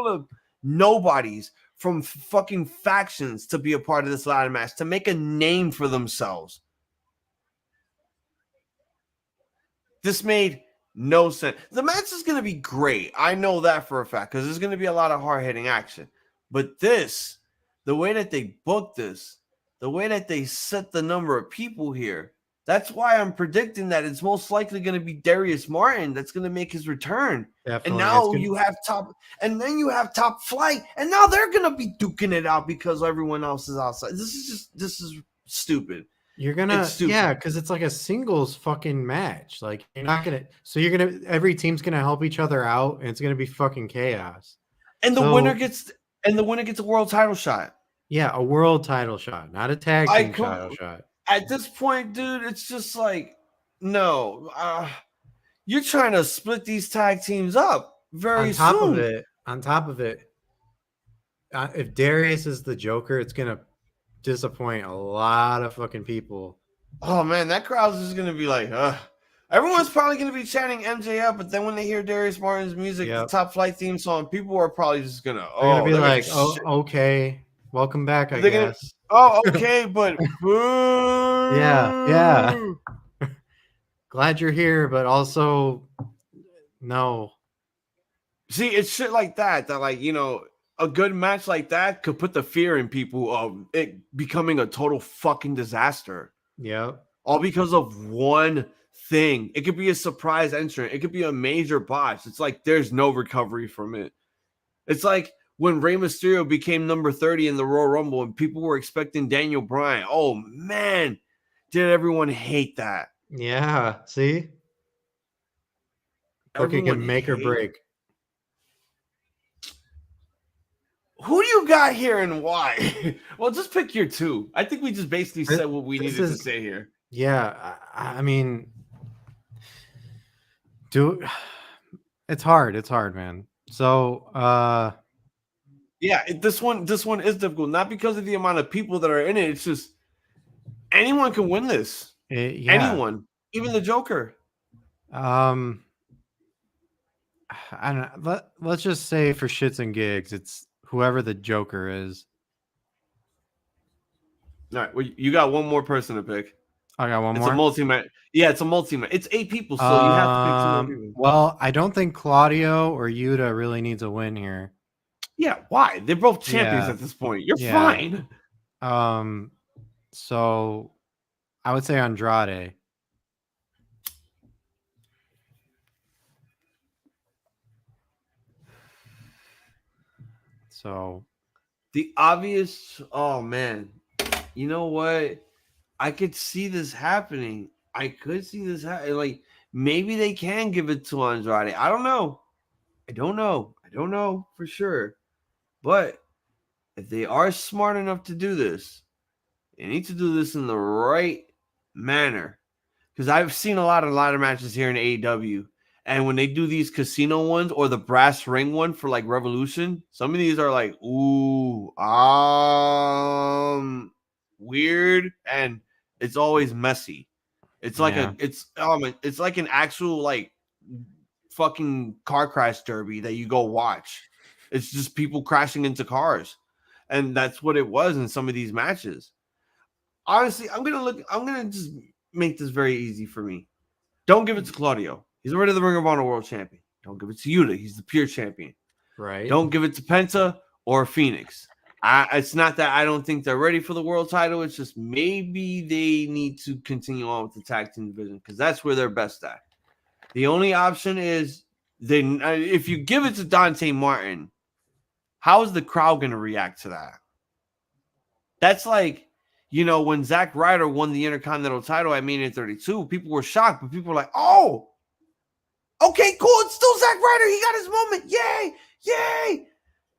of nobodies from fucking factions to be a part of this ladder match to make a name for themselves. This made no sense. The match is going to be great. I know that for a fact because there's going to be a lot of hard-hitting action. But this, the way that they booked this, the way that they set the number of people here, that's why I'm predicting that it's most likely going to be Darius Martin that's going to make his return. Definitely. And now you have top flight, and now they're going to be duking it out because everyone else is outside. This is stupid. You're gonna, because it's like a singles fucking match. Like you're not gonna, every team's gonna help each other out, and it's gonna be fucking chaos. And the winner gets a world title shot. Yeah, a world title shot, not a tag team title shot. At this point, dude, it's just like, no, you're trying to split these tag teams up very soon. On top of it, if Darius is the Joker, it's gonna disappoint a lot of fucking people. Oh man, that crowd's just gonna be like, everyone's probably gonna be chanting MJF, but then when they hear Darius Martin's music, the Top Flight theme song, people are probably just gonna be like, okay, welcome back, I guess. Okay, but yeah. Glad you're here, but also no. See, it's shit like that like, you know, a good match like that could put the fear in people of it becoming a total fucking disaster. Yeah. All because of one thing. It could be a surprise entrant. It could be a major botch. It's like there's no recovery from it. It's like when Rey Mysterio became number 30 in the Royal Rumble and people were expecting Daniel Bryan. Oh, man. Did everyone hate that? Yeah. See? Booking can make or break. Who do you got here and why? Well, just pick your two. I think we just basically said what we needed to say here. Yeah, I mean, it's hard. It's hard, man. So, this one is difficult, not because of the amount of people that are in it. It's just anyone can win this. Anyone, even the Joker. I don't know. Let's just say for shits and gigs, it's whoever the Joker is. All right. Well, you got one more person to pick. I got one more. It's a multi-man. Yeah, it's a multi-man. It's 8 people, so you have to pick 2 more people. Well, I don't think Claudio or Yuta really needs a win here. Yeah, why? They're both champions at this point. You're fine. So I would say Andrade. So the obvious, oh man, you know what? I could see this happening. Like maybe they can give it to Andrade. I don't know. I don't know for sure. But if they are smart enough to do this, they need to do this in the right manner. Because I've seen a lot of matches here in AEW. And when they do these casino ones or the brass ring one for like Revolution, some of these are like, ooh, weird, and it's always messy. It's like it's like an actual like fucking car crash derby that you go watch. It's just people crashing into cars, and that's what it was in some of these matches. Honestly, I'm gonna just make this very easy for me. Don't give it to Claudio. He's already the Ring of Honor World Champion. Don't give it to Yuta. He's the pure champion. Right. Don't give it to Penta or Phoenix. It's not that I don't think they're ready for the world title. It's just maybe they need to continue on with the tag team division because that's where they're best at. The only option is if you give it to Dante Martin, how is the crowd going to react to that? That's like, you know, when Zack Ryder won the Intercontinental title at Mania 32, people were shocked, but people were like, oh, okay, cool. It's still Zack Ryder. He got his moment. Yay. Yay.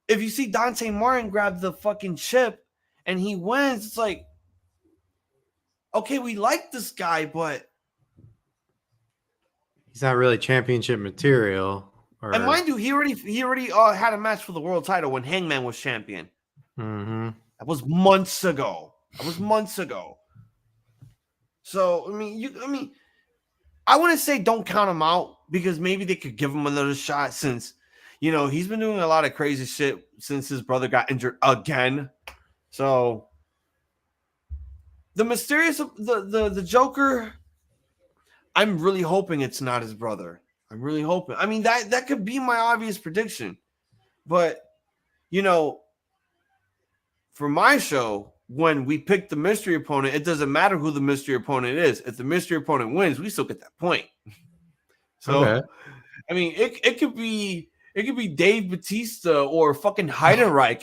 If you see Dante Martin grab the fucking chip and he wins, it's like, okay, we like this guy, but he's not really championship material. And mind you, he already had a match for the world title when Hangman was champion. Mm-hmm. That was months ago. So I mean, I wouldn't say don't count him out because maybe they could give him another shot since, you know, he's been doing a lot of crazy shit since his brother got injured again. So the mysterious the Joker, I'm really hoping it's not his brother. I'm really hoping. I mean, that could be my obvious prediction. But, you know, for my show, when we pick the mystery opponent, it doesn't matter who the mystery opponent is. If the mystery opponent wins, we still get that point. So, Okay. I mean, it could be Dave Bautista or fucking Hayter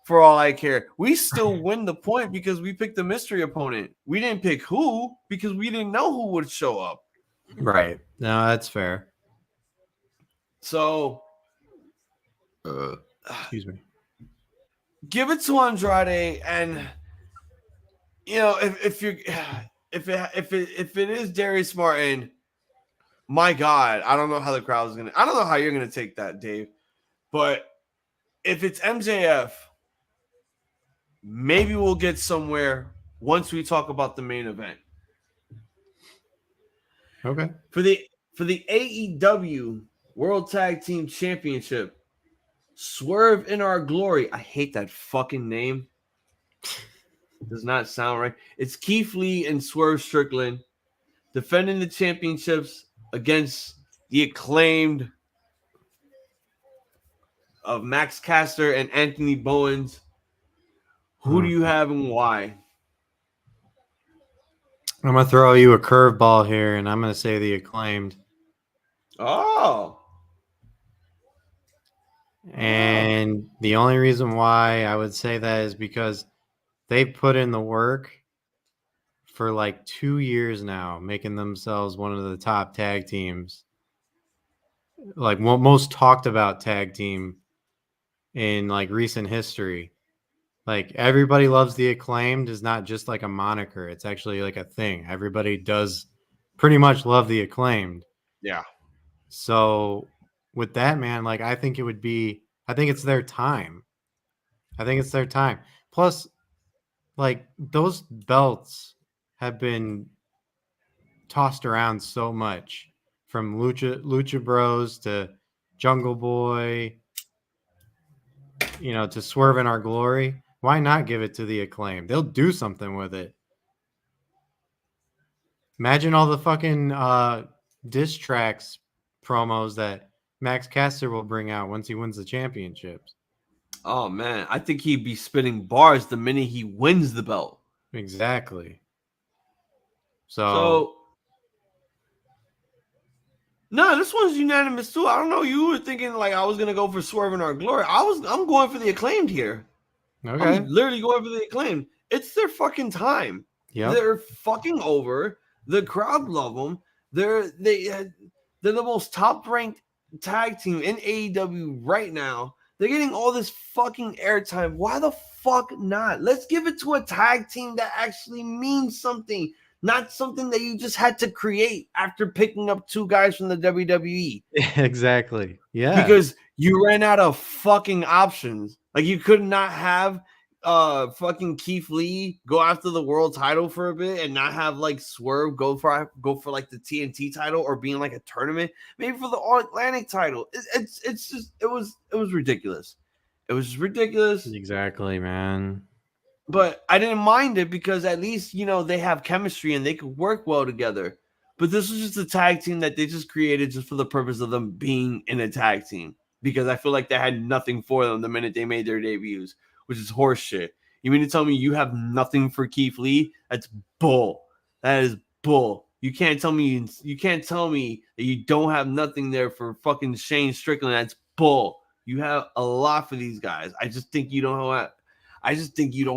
for all I care. We still win the point because we picked the mystery opponent. We didn't pick who because we didn't know who would show up. Right. No, that's fair. So, Excuse me. give it to Andrade, and you know if it is Darius Martin, my God, I don't know how the crowd is gonna. I don't know how you're gonna take that, Dave. But if it's MJF, maybe we'll get somewhere once we talk about the main event. Okay. For the AEW World Tag Team Championship, Swerve in Our Glory. I hate that fucking name. Does not sound right. It's Keith Lee and Swerve Strickland defending the championships against the Acclaimed of Max Caster and Anthony Bowens. Who do you have and why? I'm going to throw you a curveball here, and I'm going to say the Acclaimed. Oh. And the only reason why I would say that is because they put in the work for like 2 years now, making themselves one of the top tag teams, like most talked about tag team in like recent history. Like everybody loves the Acclaimed is not just like a moniker. It's actually like a thing. Everybody does pretty much love the Acclaimed. Yeah. So with that, man, like I think it's their time. I think it's their time. Plus, like those belts have been tossed around so much, from Lucha Bros to Jungle Boy, to Swerve in Our Glory. Why not give it to the Acclaim? They'll do something with it. Imagine all the fucking diss tracks promos that Max Caster will bring out once he wins the championships. Oh, man. I think he'd be spitting bars the minute he wins the belt. Exactly. So no, this one's unanimous too. I don't know. You were thinking like I was gonna go for Swerve in Our Glory. I'm going for the Acclaimed here. Okay. I'm literally going for the Acclaimed. It's their fucking time. Yep. They're fucking over. The crowd love them. They're the most top ranked tag team in AEW right now. They're getting all this fucking airtime. Why the fuck not? Let's give it to a tag team that actually means something. Not something that you just had to create after picking up two guys from the WWE. Exactly. Yeah. Because you ran out of fucking options. Like you could not have fucking Keith Lee go after the world title for a bit and not have like Swerve go for like the TNT title or being like a tournament, maybe for the All Atlantic title. It was ridiculous. It was ridiculous. Exactly, man. But I didn't mind it because at least, they have chemistry and they could work well together. But this was just a tag team that they just created just for the purpose of them being in a tag team. Because I feel like they had nothing for them the minute they made their debuts, which is horse shit. You mean to tell me you have nothing for Keith Lee? That's bull. That is bull. You can't tell me that you don't have nothing there for fucking Shane Strickland. That's bull. You have a lot for these guys. I just think you don't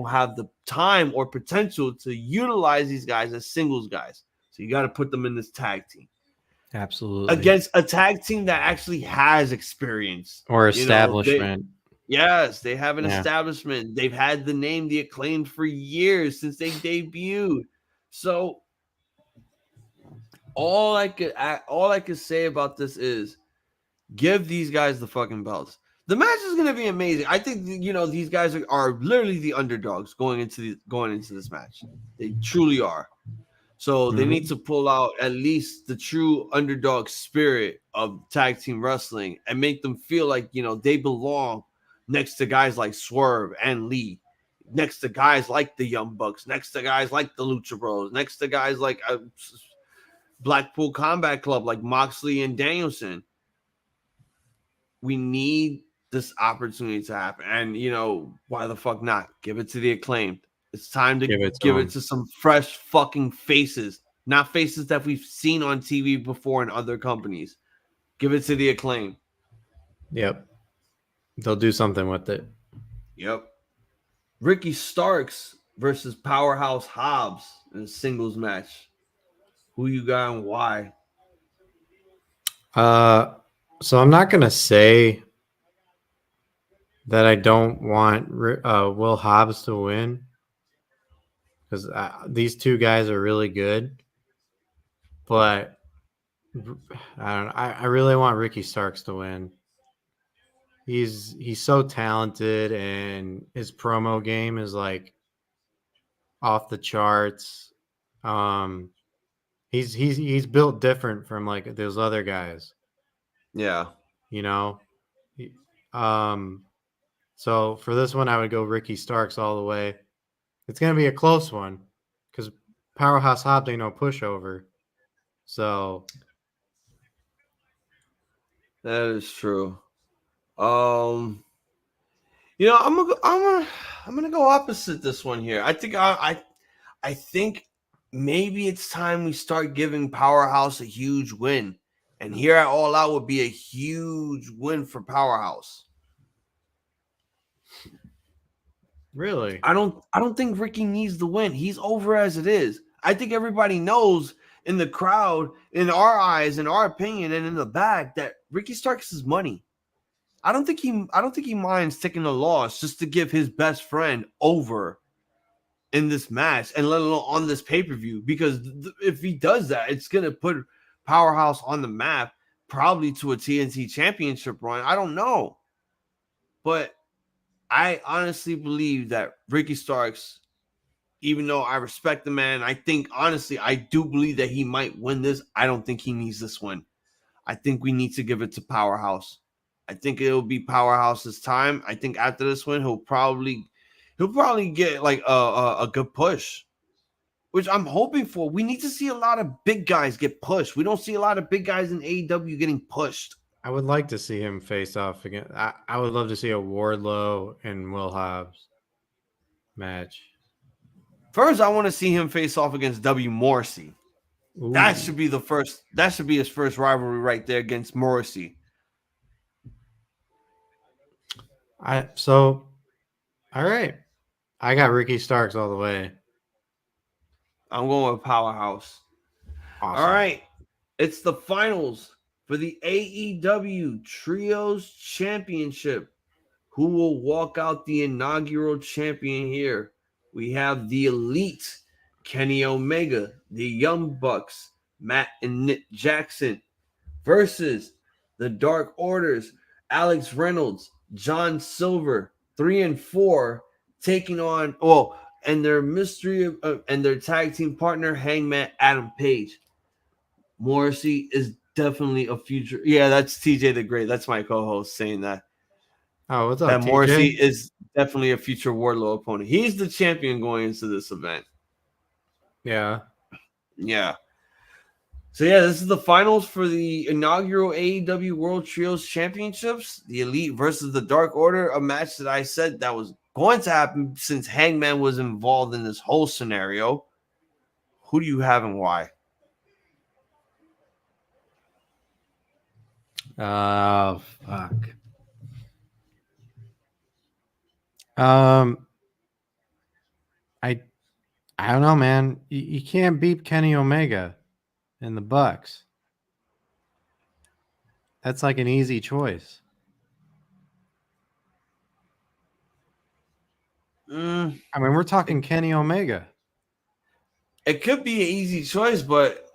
have the time or potential to utilize these guys as singles guys. So you got to put them in this tag team. Absolutely. Against a tag team that actually has experience. Or establishment. Yes, they have an establishment. They've had the name The Acclaimed for years since they debuted. So all I could say about this is give these guys the fucking belts. The match is going to be amazing. I think these guys are literally the underdogs going into this match. They truly are. So they need to pull out at least the true underdog spirit of tag team wrestling and make them feel like they belong next to guys like Swerve and Lee, next to guys like the Young Bucks, next to guys like the Lucha Bros, next to guys like Blackpool Combat Club like Moxley and Danielson. We need this opportunity to happen. And, why the fuck not? Give it to the Acclaimed. It's time to give it to some fresh fucking faces, not faces that we've seen on TV before in other companies. Give it to the Acclaimed. Yep. They'll do something with it. Yep. Ricky Starks versus Powerhouse Hobbs in a singles match. Who you got and why? So I'm not gonna say that I don't want Will Hobbs to win, because these two guys are really good, but I don't know. I really want Ricky Starks to win. He's so talented, and his promo game is like off the charts. He's built different from like those other guys. Yeah. So for this one, I would go Ricky Starks all the way. It's gonna be a close one because Powerhouse Hobbs ain't no pushover. So that is true. I'm gonna go opposite this one here. I think maybe it's time we start giving Powerhouse a huge win, and here at All Out would be a huge win for Powerhouse. Really, I don't think Ricky needs the win. He's over as it is. I think everybody knows in the crowd, in our eyes, in our opinion, and in the back that Ricky Starks is money. I don't think he minds taking a loss just to give his best friend over in this match, and let alone on this pay-per-view, because if he does that, it's going to put Powerhouse on the map, probably to a TNT championship run. I don't know. But I honestly believe that Ricky Starks, even though I respect the man, I think, honestly, I do believe that he might win this. I don't think he needs this win. I think we need to give it to Powerhouse. I think it'll be Powerhouse's time. I think after this win, he'll probably get like a good push, which I'm hoping for. We need to see a lot of big guys get pushed. We don't see a lot of big guys in AEW getting pushed. I would like to see him face off again. I would love to see a Wardlow and Will Hobbs match. First, I want to see him face off against W. Morrissey. Ooh. That should be his first rivalry right there against Morrissey. All right. I got Ricky Starks all the way. I'm going with Powerhouse. Awesome. All right. It's the finals for the AEW Trios Championship. Who will walk out the inaugural champion here? We have the Elite, Kenny Omega, the Young Bucks, Matt and Nick Jackson, versus the Dark Orders, Alex Reynolds, John Silver, 3 and 4, taking on and their and their tag team partner, Hangman Adam Page. Morrissey is definitely a future. Yeah, that's TJ the Great. That's my co-host saying that. Oh, what's up, that TJ? Morrissey is definitely a future Wardlow opponent. He's the champion going into this event. Yeah. So this is the finals for the inaugural AEW World Trios Championships. The Elite versus the Dark Order, a match that I said that was going to happen since Hangman was involved in this whole scenario. Who do you have and why? Oh, fuck. I don't know, man. You can't beat Kenny Omega in the Bucks. That's like an easy choice. I mean, we're talking Kenny Omega. It could be an easy choice, but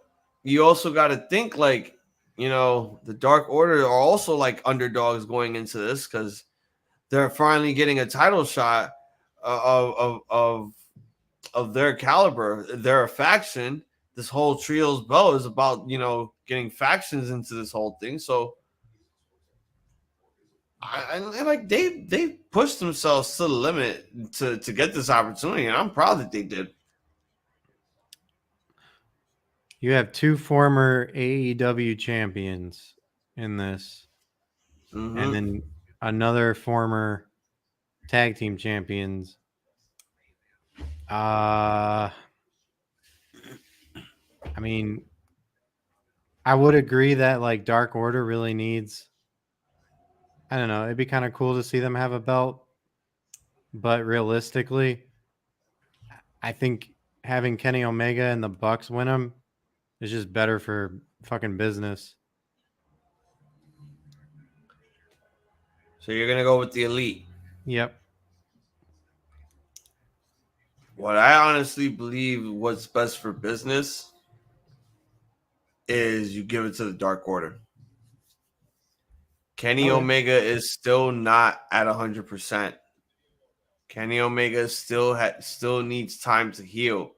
you also got to think like, the Dark Order are also like underdogs going into this because they're finally getting a title shot of their caliber. They're a faction. This whole Trios belt is about, getting factions into this whole thing. So they pushed themselves to the limit to get this opportunity, and I'm proud that they did. You have 2 former AEW champions in this, and then another former tag team champions. I mean, I would agree that like Dark Order really needs. I don't know. It'd be kind of cool to see them have a belt, but realistically, I think having Kenny Omega and the Bucks win them is just better for fucking business. So you're gonna go with the Elite. Yep. What I honestly believe what's best for business is you give it to the Dark Order. Kenny Omega is still not at 100%. Kenny Omega still needs time to heal.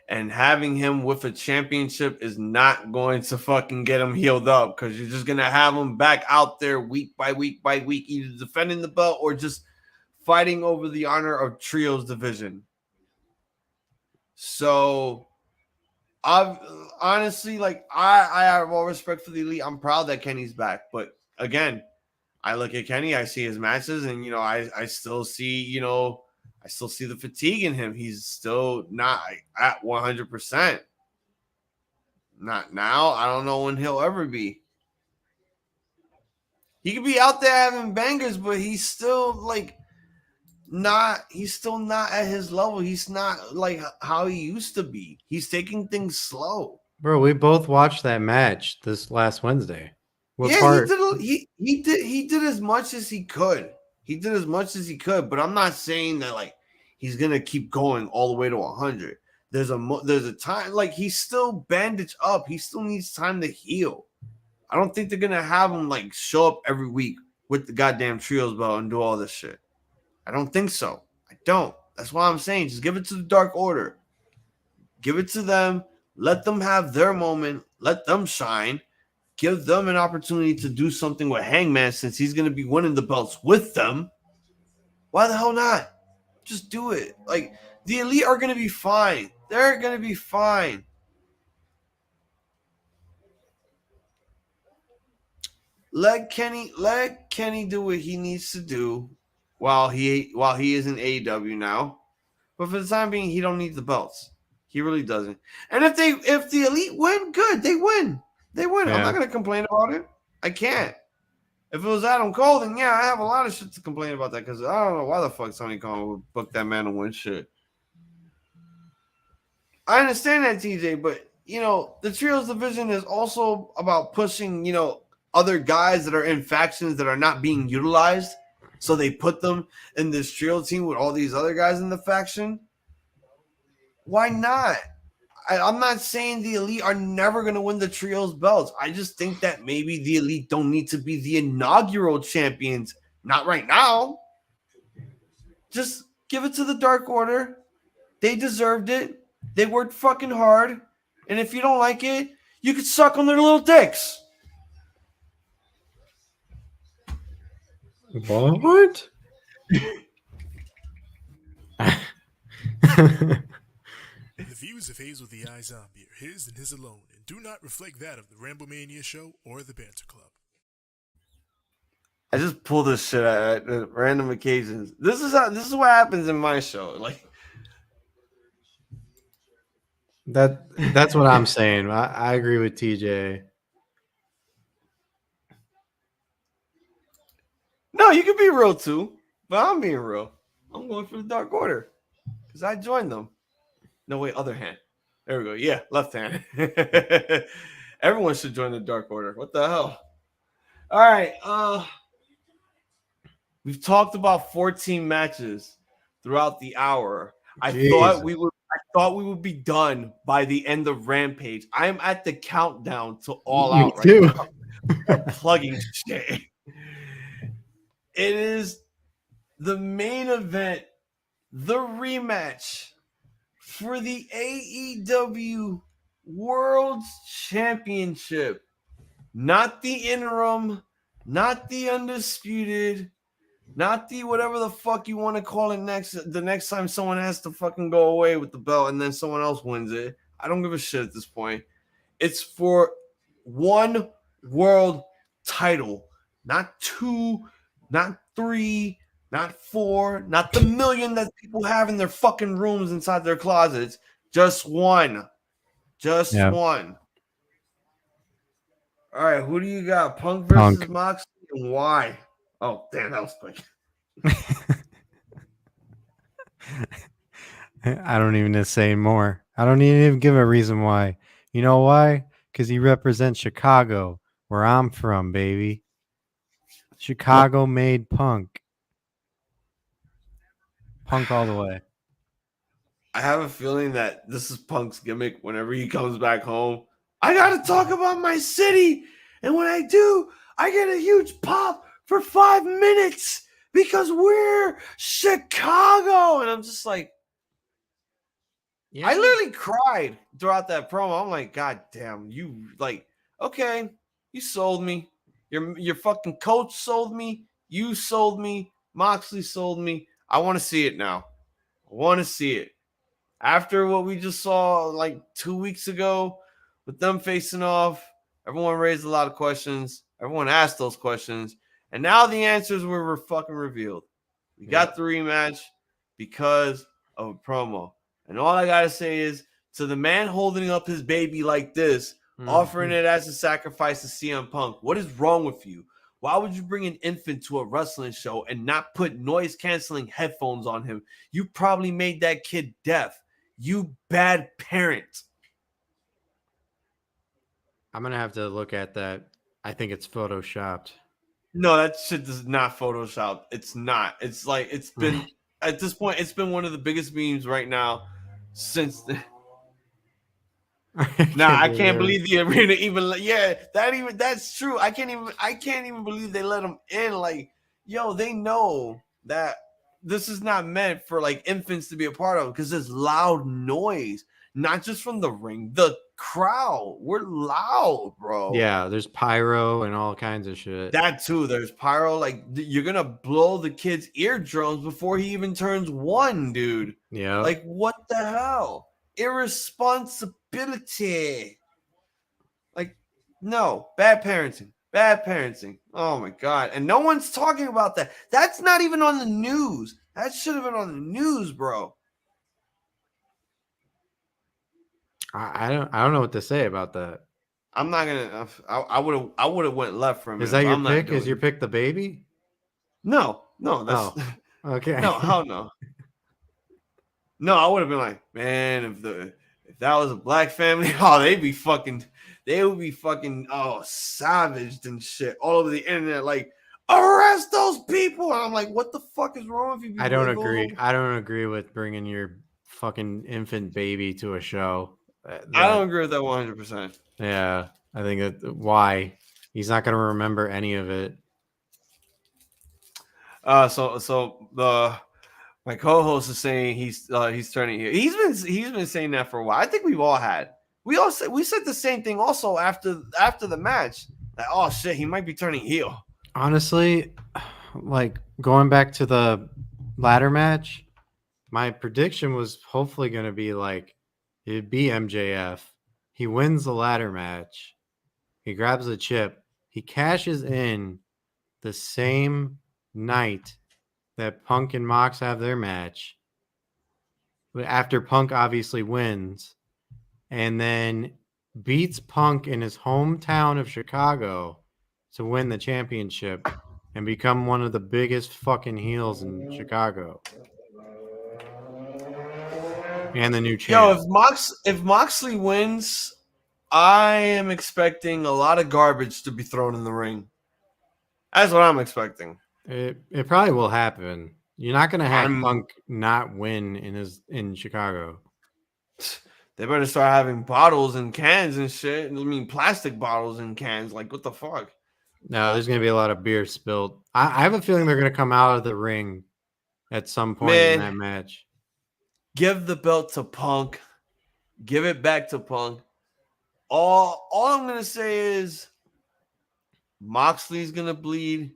And having him with a championship is not going to fucking get him healed up, because you're just going to have him back out there week by week by week, either defending the belt or just fighting over the honor of Trios division. So I've honestly, like, I have all respect for the Elite. I'm proud that Kenny's back. But again, I look at Kenny, I see his matches, and, I still see, I still see the fatigue in him. He's still not at 100%. Not now. I don't know when he'll ever be. He could be out there having bangers, but he's still he's still not at his level. He's not like how he used to be. He's taking things slow. Bro, we both watched that match this last Wednesday. He did as much as he could. He did as much as he could, but I'm not saying that like he's gonna keep going all the way to 100. There's a time, like, he's still bandaged up. He still needs time to heal. I don't think they're gonna have him like show up every week with the goddamn trios belt and do all this shit. I don't think so. I don't. That's why I'm saying just give it to the Dark Order. Give it to them. Let them have their moment. Let them shine. Give them an opportunity to do something with Hangman, since he's going to be winning the belts with them. Why the hell not? Just do it. Like, the Elite are going to be fine. They're going to be fine. Let Kenny do what he needs to do while he is in AEW now. But for the time being, he don't need the belts. He really doesn't. And if the Elite win, good. They win. They win. Yeah. I'm not going to complain about it. I can't. If it was Adam Cole, then yeah, I have a lot of shit to complain about that, because I don't know why the fuck Tony Khan would book that man to win shit. I understand that, TJ, but, the Trios division is also about pushing, other guys that are in factions that are not being utilized. So they put them in this trio team with all these other guys in the faction. Why not? I'm not saying the Elite are never going to win the Trios belts. I just think that maybe the Elite don't need to be the inaugural champions. Not right now. Just give it to the Dark Order. They deserved it. They worked fucking hard. And if you don't like it, you could suck on their little dicks. What? The views of Hazel the Eye Zombie are his and his alone, and do not reflect that of the Ramblemania Show or the Banter Club. I just pull this shit at random occasions. This is what happens in my show. Like, that's what I'm saying. I agree with TJ. No, you can be real too, but I'm being real. I'm going for the Dark Order because I joined them. No, wait, other hand. There we go. Yeah, left hand. Everyone should join the Dark Order. What the hell? All right. We've talked about 14 matches throughout the hour. I thought we would be done by the end of Rampage. I am at the countdown to All Out right now. I'm plugging shit. It is the main event, the rematch for the AEW World Championship. Not the interim, not the undisputed, not the whatever the fuck you want to call it the next time someone has to fucking go away with the belt and then someone else wins it. I don't give a shit at this point. It's for one world title, not two, not three, not four, not the million that people have in their fucking rooms inside their closets. Just one. Just Yeah. one. All right, who do you got? Punk versus Moxley, and why? Oh, damn, that was quick. I don't even need to say more. I don't even give a reason why. You know why? Because he represents Chicago, where I'm from, baby. Chicago made Punk. Punk all the way. I have a feeling that this is Punk's gimmick whenever he comes back home. I got to talk about my city. And when I do, I get a huge pop for 5 minutes because we're Chicago. And I'm just like, Yeah. I literally cried throughout that promo. I'm like, God damn, you like, okay, you sold me. Your fucking coach sold me. You sold me. Moxley sold me. I want to see it now. I want to see it. After what we just saw like 2 weeks ago with them facing off, everyone raised a lot of questions. Everyone asked those questions. And now the answers were fucking revealed. We got the rematch because of a promo. And all I got to say is to the man holding up his baby like this, offering it as a sacrifice to CM Punk, what is wrong with you? Why would you bring an infant to a wrestling show and not put noise-canceling headphones on him? You probably made that kid deaf. You bad parent. I'm going to have to look at that. I think it's photoshopped. No, that shit is not Photoshop. It's not. It's like, it's been, at this point, it's been one of the biggest memes right now since the... I can't believe the arena even. Yeah, that's true. I can't even believe they let them in. Like, yo, they know that this is not meant for like infants to be a part of because there's loud noise, not just from the ring, the crowd. We're loud, bro. Yeah, there's pyro and all kinds of shit. That too. There's pyro. Like, you're gonna blow the kid's eardrums before he even turns 1, dude. Yeah. Like, what the hell? Irresponsibility. Like, no, bad parenting. Bad parenting. Oh my God. And no one's talking about that. That's not even on the news. That should have been on the news, bro. I don't know what to say about that. I'm not gonna. I would have went left from it. Is that your I'm not pick? doing Is your it. pick the baby? No, that's Okay. no, hell no. No, I would have been like, man, if that was a black family, oh, they would be fucking savaged and shit all over the internet, like, arrest those people. And I'm like, what the fuck is wrong with you people? I don't agree. I don't agree with bringing your fucking infant baby to a show. I don't agree with that 100%. Yeah, I think that why he's not going to remember any of it. So my co-host is saying he's turning here. He's been saying that for a while. I think we said the same thing also after the match. That, oh shit, he might be turning heel. Honestly, like going back to the ladder match, my prediction was hopefully going to be like it'd be MJF. He wins the ladder match. He grabs the chip. He cashes in the same night that Punk and Mox have their match. After Punk obviously wins, and then beats Punk in his hometown of Chicago to win the championship and become one of the biggest fucking heels in Chicago. And the new champ. Yo, if Moxley wins, I am expecting a lot of garbage to be thrown in the ring. That's what I'm expecting. It probably will happen. You're not gonna have Punk not win in Chicago. They better start having bottles and cans and shit. I mean, plastic bottles and cans. Like, what the fuck? No, there's gonna be a lot of beer spilled. I have a feeling they're gonna come out of the ring at some point in that match. Give the belt to Punk. Give it back to Punk. All I'm gonna say is Moxley's gonna bleed.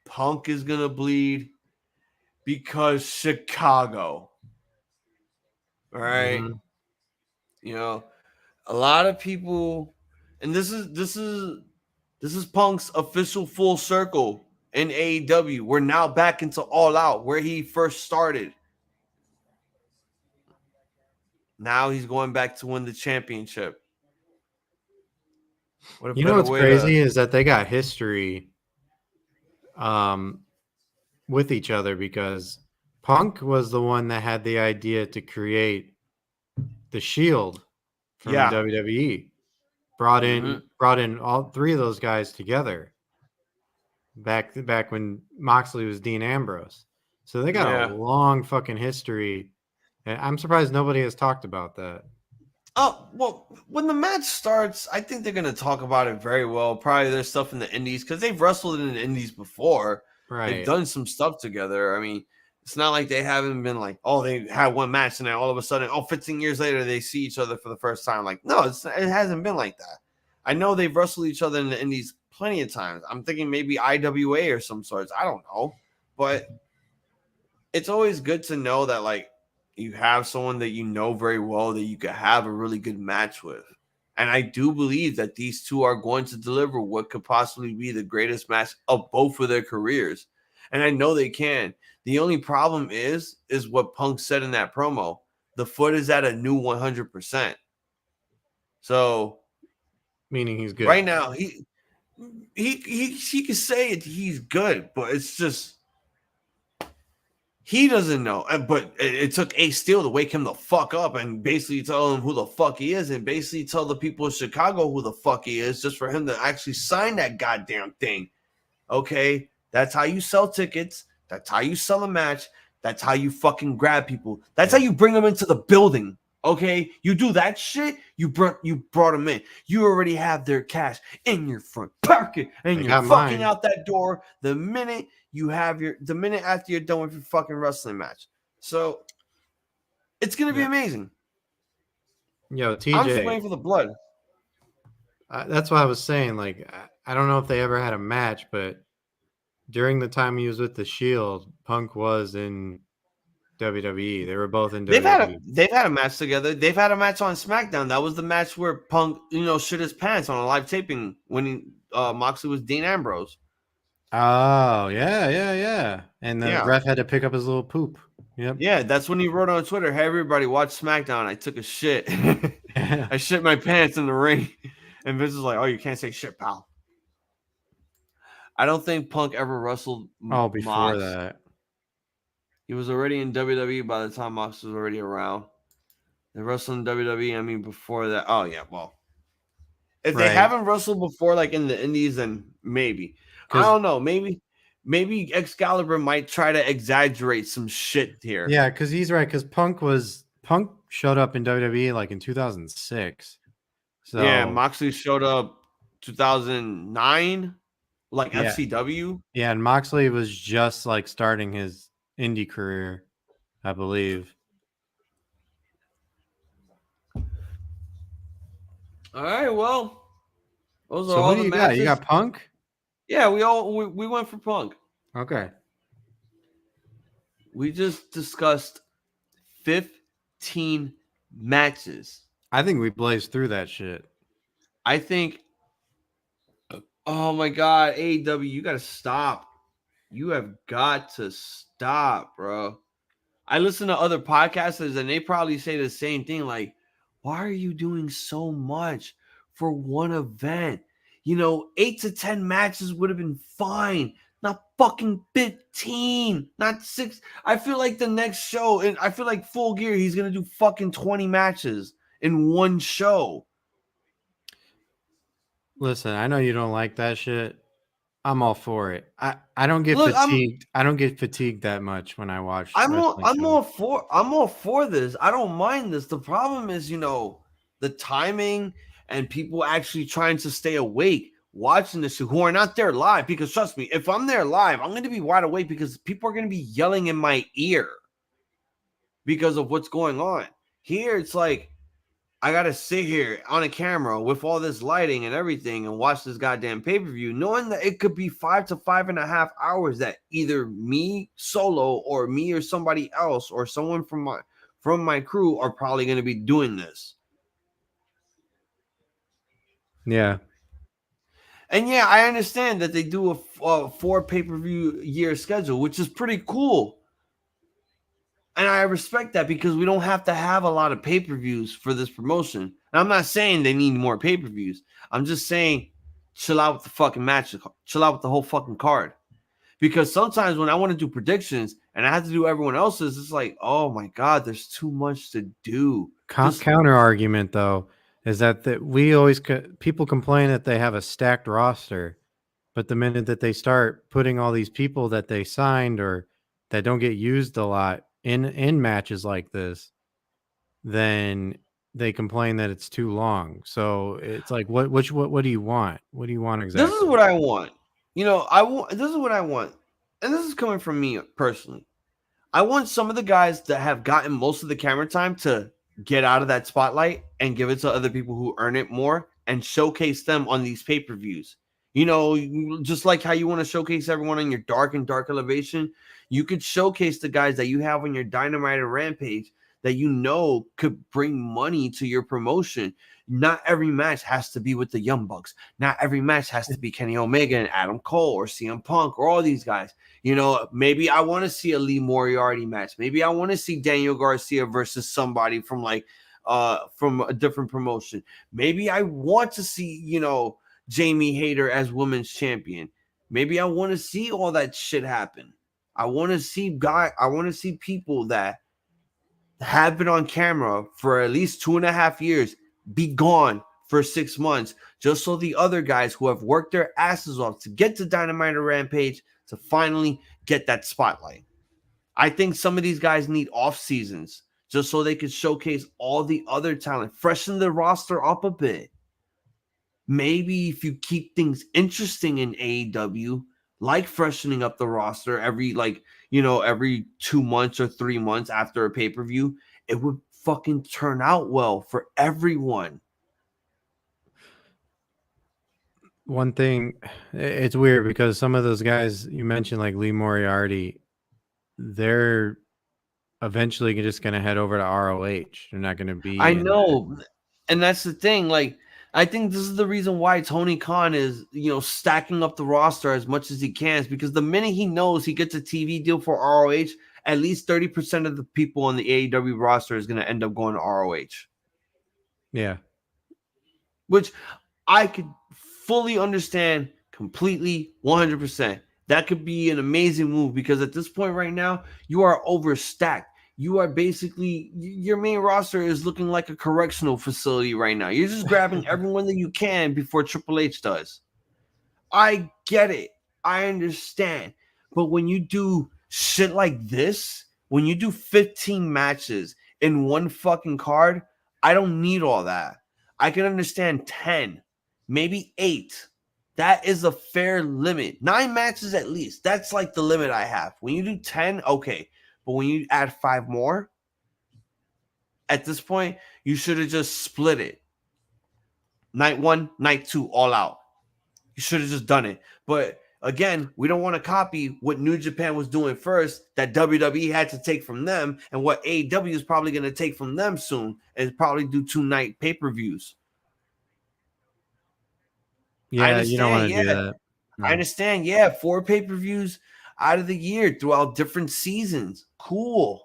Punk is gonna bleed because Chicago. All right. Mm-hmm. You know, a lot of people And this is Punk's official full circle in AEW. We're now back into All Out, where he first started. Now he's going back to win the championship. What a You know better what's way crazy to... is that they got history with each other because Punk was the one that had the idea to create the Shield from Yeah. WWE. Brought in all three of those guys together back when Moxley was Dean Ambrose. So they got a Yeah. long fucking history. And I'm surprised nobody has talked about that. Oh, well, when the match starts, I think they're going to talk about it very well. Probably there's stuff in the indies because they've wrestled in the indies before. Right. They've done some stuff together. I mean, it's not like they haven't been like, oh, they had one match and then all of a sudden, 15 years later, they see each other for the first time. Like, no, it hasn't been like that. I know they've wrestled each other in the indies plenty of times. I'm thinking maybe IWA or some sorts. I don't know. But it's always good to know that, like, you have someone that you know very well that you could have a really good match with. And I do believe that these two are going to deliver what could possibly be the greatest match of both of their careers. And I know they can. The only problem is what Punk said in that promo. The foot is at a new 100%. So meaning he's good. Right now, he can say it, he's good, but it's just he doesn't know. But it took Ace Steel to wake him the fuck up and basically tell him who the fuck he is and basically tell the people of Chicago who the fuck he is just for him to actually sign that goddamn thing. Okay? That's how you sell tickets. That's how you sell a match. That's how you fucking grab people. That's how you bring them into the building. Okay? You do that shit, you brought them in. You already have their cash in your front pocket and you're fucking out that door the minute after you're done with your fucking wrestling match. So it's gonna be amazing. Yo, TJ, I'm just waiting for the blood. That's what I was saying. Like, I don't know if they ever had a match, but during the time he was with the Shield, Punk was in WWE. They were both in WWE. They've had a match together. They've had a match on SmackDown. That was the match where Punk, shit his pants on a live taping when Moxley was Dean Ambrose. Oh, yeah. And the ref had to pick up his little poop. Yep. Yeah, that's when he wrote on Twitter, "Hey, everybody, watch SmackDown. I took a shit. I shit my pants in the ring." And Vince was like, "Oh, you can't say shit, pal." I don't think Punk ever wrestled before Mox. that. He was already in WWE by the time Mox was already around. They wrestled in WWE, I mean, before that. Oh, yeah, well. If they haven't wrestled before, like in the indies, then maybe. I don't know. Maybe Excalibur might try to exaggerate some shit here. Yeah, because he's right. Because Punk showed up in WWE like in 2006. So yeah, Moxley showed up 2009, like FCW. Yeah, and Moxley was just like starting his indie career, I believe. All right, well, those are so all what do the you matches. Got? You got Punk? Yeah, we went for Punk. Okay. We just discussed 15 matches. I think we blazed through that shit. I think. Oh my God, AEW, you got to stop. You have got to stop, bro. I listen to other podcasters and they probably say the same thing. Like, why are you doing so much for one event? 8 to 10 matches would have been fine. Not fucking 15, not 6. I feel like the next show, and I feel like Full Gear, he's going to do fucking 20 matches in one show. Listen, I know you don't like that shit. I'm all for it. I don't get fatigued. I don't get fatigued that much when I watch. I'm all for this. I don't mind this. The problem is, the timing and people actually trying to stay awake watching this who are not there live. Because trust me, if I'm there live, I'm going to be wide awake because people are going to be yelling in my ear because of what's going on. Here, it's like I got to sit here on a camera with all this lighting and everything and watch this goddamn pay-per-view, knowing that it could be 5 to 5.5 hours that either me solo or me or somebody else or someone from my crew are probably going to be doing this. Yeah. And yeah, I understand that they do a 4 pay-per-view year schedule, which is pretty cool. And I respect that because we don't have to have a lot of pay-per-views for this promotion. And I'm not saying they need more pay-per-views. I'm just saying chill out with the fucking match. Chill out with the whole fucking card. Because sometimes when I want to do predictions and I have to do everyone else's, it's like, oh my God, there's too much to do. Counter argument, though, is that we always people complain that they have a stacked roster, but the minute that they start putting all these people that they signed or that don't get used a lot in matches like this, then they complain that it's too long. So it's like, what do you want? What do you want exactly? This is what I want. This is what I want. And this is coming from me personally. I want some of the guys that have gotten most of the camera time to get out of that spotlight and give it to other people who earn it more and showcase them on these pay-per-views. Just like how you want to showcase everyone on your dark elevation, you could showcase the guys that you have on your Dynamite or Rampage that could bring money to your promotion. Not every match has to be with the Young Bucks. Not every match has to be Kenny Omega and Adam Cole or CM Punk or all these guys. Maybe I want to see a Lee Moriarty match. Maybe I want to see Daniel Garcia versus somebody from from a different promotion. Maybe I want to see, Jamie Hayter as women's champion. Maybe I want to see all that shit happen. I want to see people that have been on camera for at least 2.5 years be gone for 6 months, just so the other guys who have worked their asses off to get to Dynamite or Rampage to finally get that spotlight. I think some of these guys need off seasons just so they can showcase all the other talent, freshen the roster up a bit. Maybe if you keep things interesting in AEW, like freshening up the roster every 2 months or 3 months after a pay-per-view, it would fucking turn out well for everyone. One thing, it's weird because some of those guys you mentioned, like Lee Moriarty, they're eventually just going to head over to ROH. They're not going to be. I know. And that's the thing. Like, I think this is the reason why Tony Khan is, stacking up the roster as much as he can, is because the minute he knows he gets a TV deal for ROH, at least 30% of the people on the AEW roster is going to end up going to ROH. Yeah. Which I could fully understand completely, 100%. That could be an amazing move because at this point right now, you are overstacked. You are basically, your main roster is looking like a correctional facility right now. You're just grabbing everyone that you can before Triple H does. I get it. I understand. But when you do shit like this, when you do 15 matches in one fucking card, I don't need all that. I can understand 10, maybe 8. That is a fair limit. 9 matches at least. That's like the limit I have. When you do 10, okay. But when you add 5 more, at this point, you should have just split it. Night 1, night 2, all out. You should have just done it. But again, we don't want to copy what New Japan was doing first that WWE had to take from them, and what AEW is probably going to take from them soon, and probably do 2-night pay-per-views. Yeah, you don't want to do that. No. I understand. Yeah, 4 pay-per-views out of the year throughout different seasons. Cool.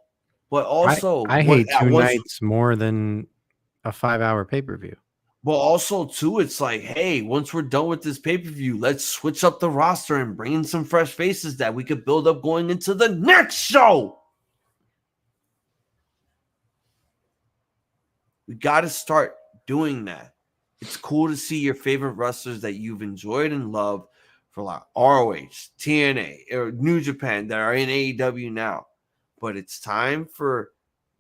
But also, I hate 2 nights more than a 5-hour pay-per-view. But also, too, it's like, hey, once we're done with this pay-per-view, let's switch up the roster and bring in some fresh faces that we could build up going into the next show. We got to start doing that. It's cool to see your favorite wrestlers that you've enjoyed and loved for like ROH, TNA, or New Japan that are in AEW now. But it's time for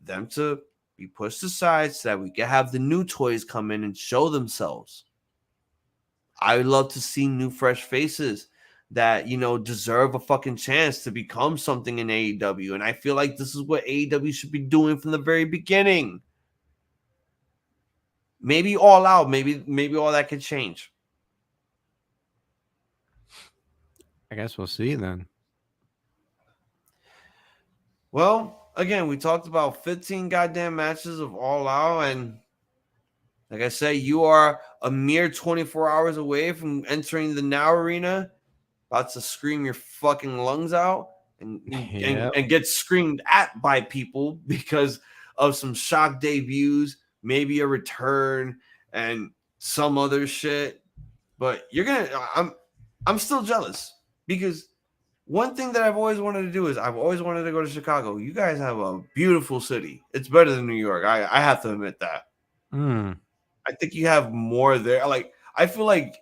them to be pushed aside so that we can have the new toys come in and show themselves. I would love to see new fresh faces that, deserve a fucking chance to become something in AEW. And I feel like this is what AEW should be doing from the very beginning. Maybe All Out, maybe all that could change. I guess we'll see then. Well, again, we talked about 15 goddamn matches of All Out, and Like I said, you are a mere 24 hours away from entering the Now Arena, about to scream your fucking lungs out and get screamed at by people because of some shock debuts, maybe a return, and some other shit. But I'm still jealous because one thing that I've always wanted to do is I've always wanted to go to Chicago. You guys have a beautiful city. It's better than New York. I have to admit that. I think you have more there. Like, I feel like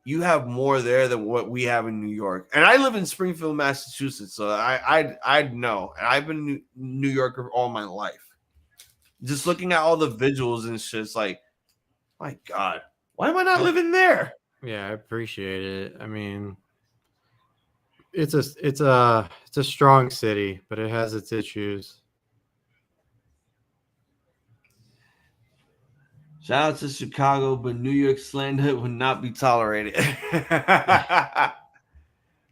you have more there than what we have in New York. And I live in Springfield, Massachusetts, so I'd know. And I've been in New York all my life. Just looking at all the visuals and shit, it's like, my God, why am I not living there? Yeah, I appreciate it. I mean, it's a strong city, but it has its issues. Shout out to Chicago, but New York slander would not be tolerated.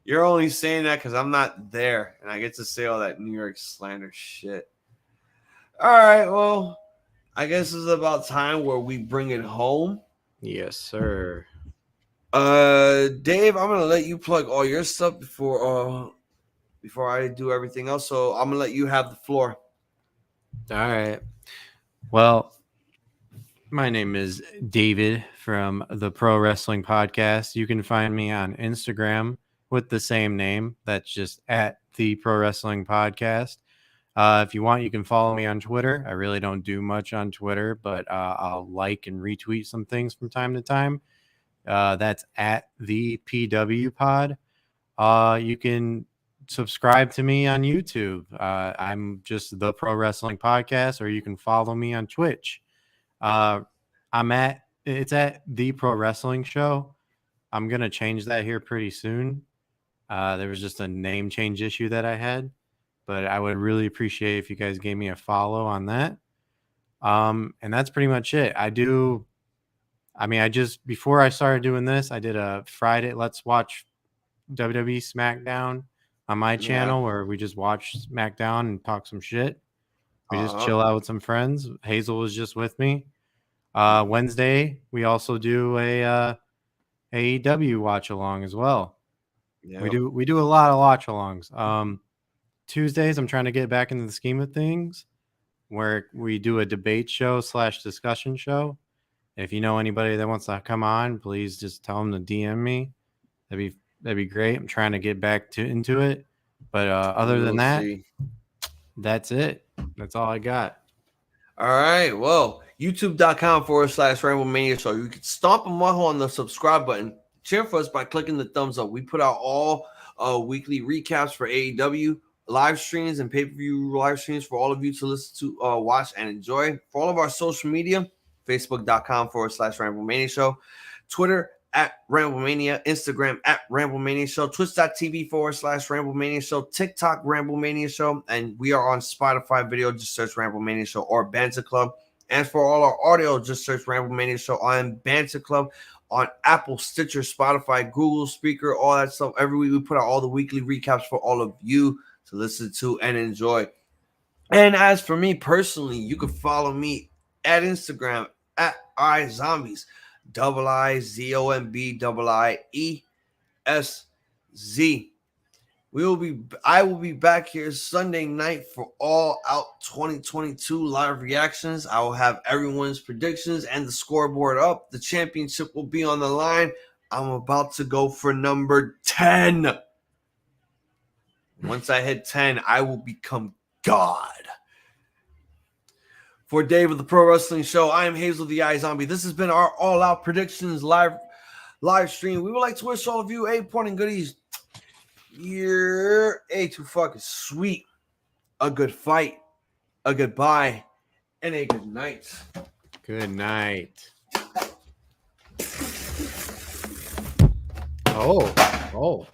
You're only saying that because I'm not there, and I get to say all that New York slander shit. All right, well, I guess it's about time where we bring it home. Yes, sir. Dave, I'm gonna let you plug all your stuff before I do everything else. So I'm gonna let you have the floor. All right. Well, my name is David from the Pro Wrestling Podcast. You can find me on Instagram with the same name. That's just at the Pro Wrestling Podcast. If you want, you can follow me on Twitter. I really don't do much on Twitter, but I'll like and retweet some things from time to time. That's at the PW Pod. You can subscribe to me on YouTube. I'm just the Pro Wrestling Podcast, or you can follow me on Twitch. It's at the Pro Wrestling Show. I'm gonna change that here pretty soon. There was just a name change issue that I had, but I would really appreciate if you guys gave me a follow on that. And that's pretty much it. Before I started doing this, I did a Friday Let's Watch WWE SmackDown on my channel where we just watch SmackDown and talk some shit. We just chill out with some friends. Hazel was just with me. Wednesday, we also do a AEW watch along as well. Yep. We do a lot of watch alongs. Tuesdays, I'm trying to get back into the scheme of things where we do a debate show / discussion show. If you know anybody that wants to come on, please just tell them to DM me. That'd be great. I'm trying to get back into it. But other than that, that's it. That's all I got. All right. Well, youtube.com/RambleMania Show. You can stomp a muzzle on the subscribe button. Cheer for us by clicking the thumbs up. We put out all weekly recaps for AEW live streams and pay-per-view live streams for all of you to listen to, watch, and enjoy. For all of our social media, Facebook.com/RambleMania Show, Twitter @RambleMania, Instagram @RambleMania Show, Twitch.tv/RambleMania Show, TikTok RambleMania Show, and we are on Spotify video. Just search RambleMania Show or Banter Club. And for all our audio, just search RambleMania Show on Banter Club, on Apple, Stitcher, Spotify, Google Speaker, all that stuff. Every week we put out all the weekly recaps for all of you to listen to and enjoy. And as for me personally, you can follow me at Instagram @iZombies, IZOMBIIESZ. I will be back here Sunday night for All Out 2022 live reactions. I will have everyone's predictions and the scoreboard up. The championship will be on the line. I'm about to go for number 10. Once I hit 10, I will become God. For Dave of the Pro Wrestling Show, I am Hazel the iZombie. This has been our All Out Predictions live stream. We would like to wish all of you important goodies. You're too fucking sweet. A good fight, a goodbye, and a good night. Good night. Oh.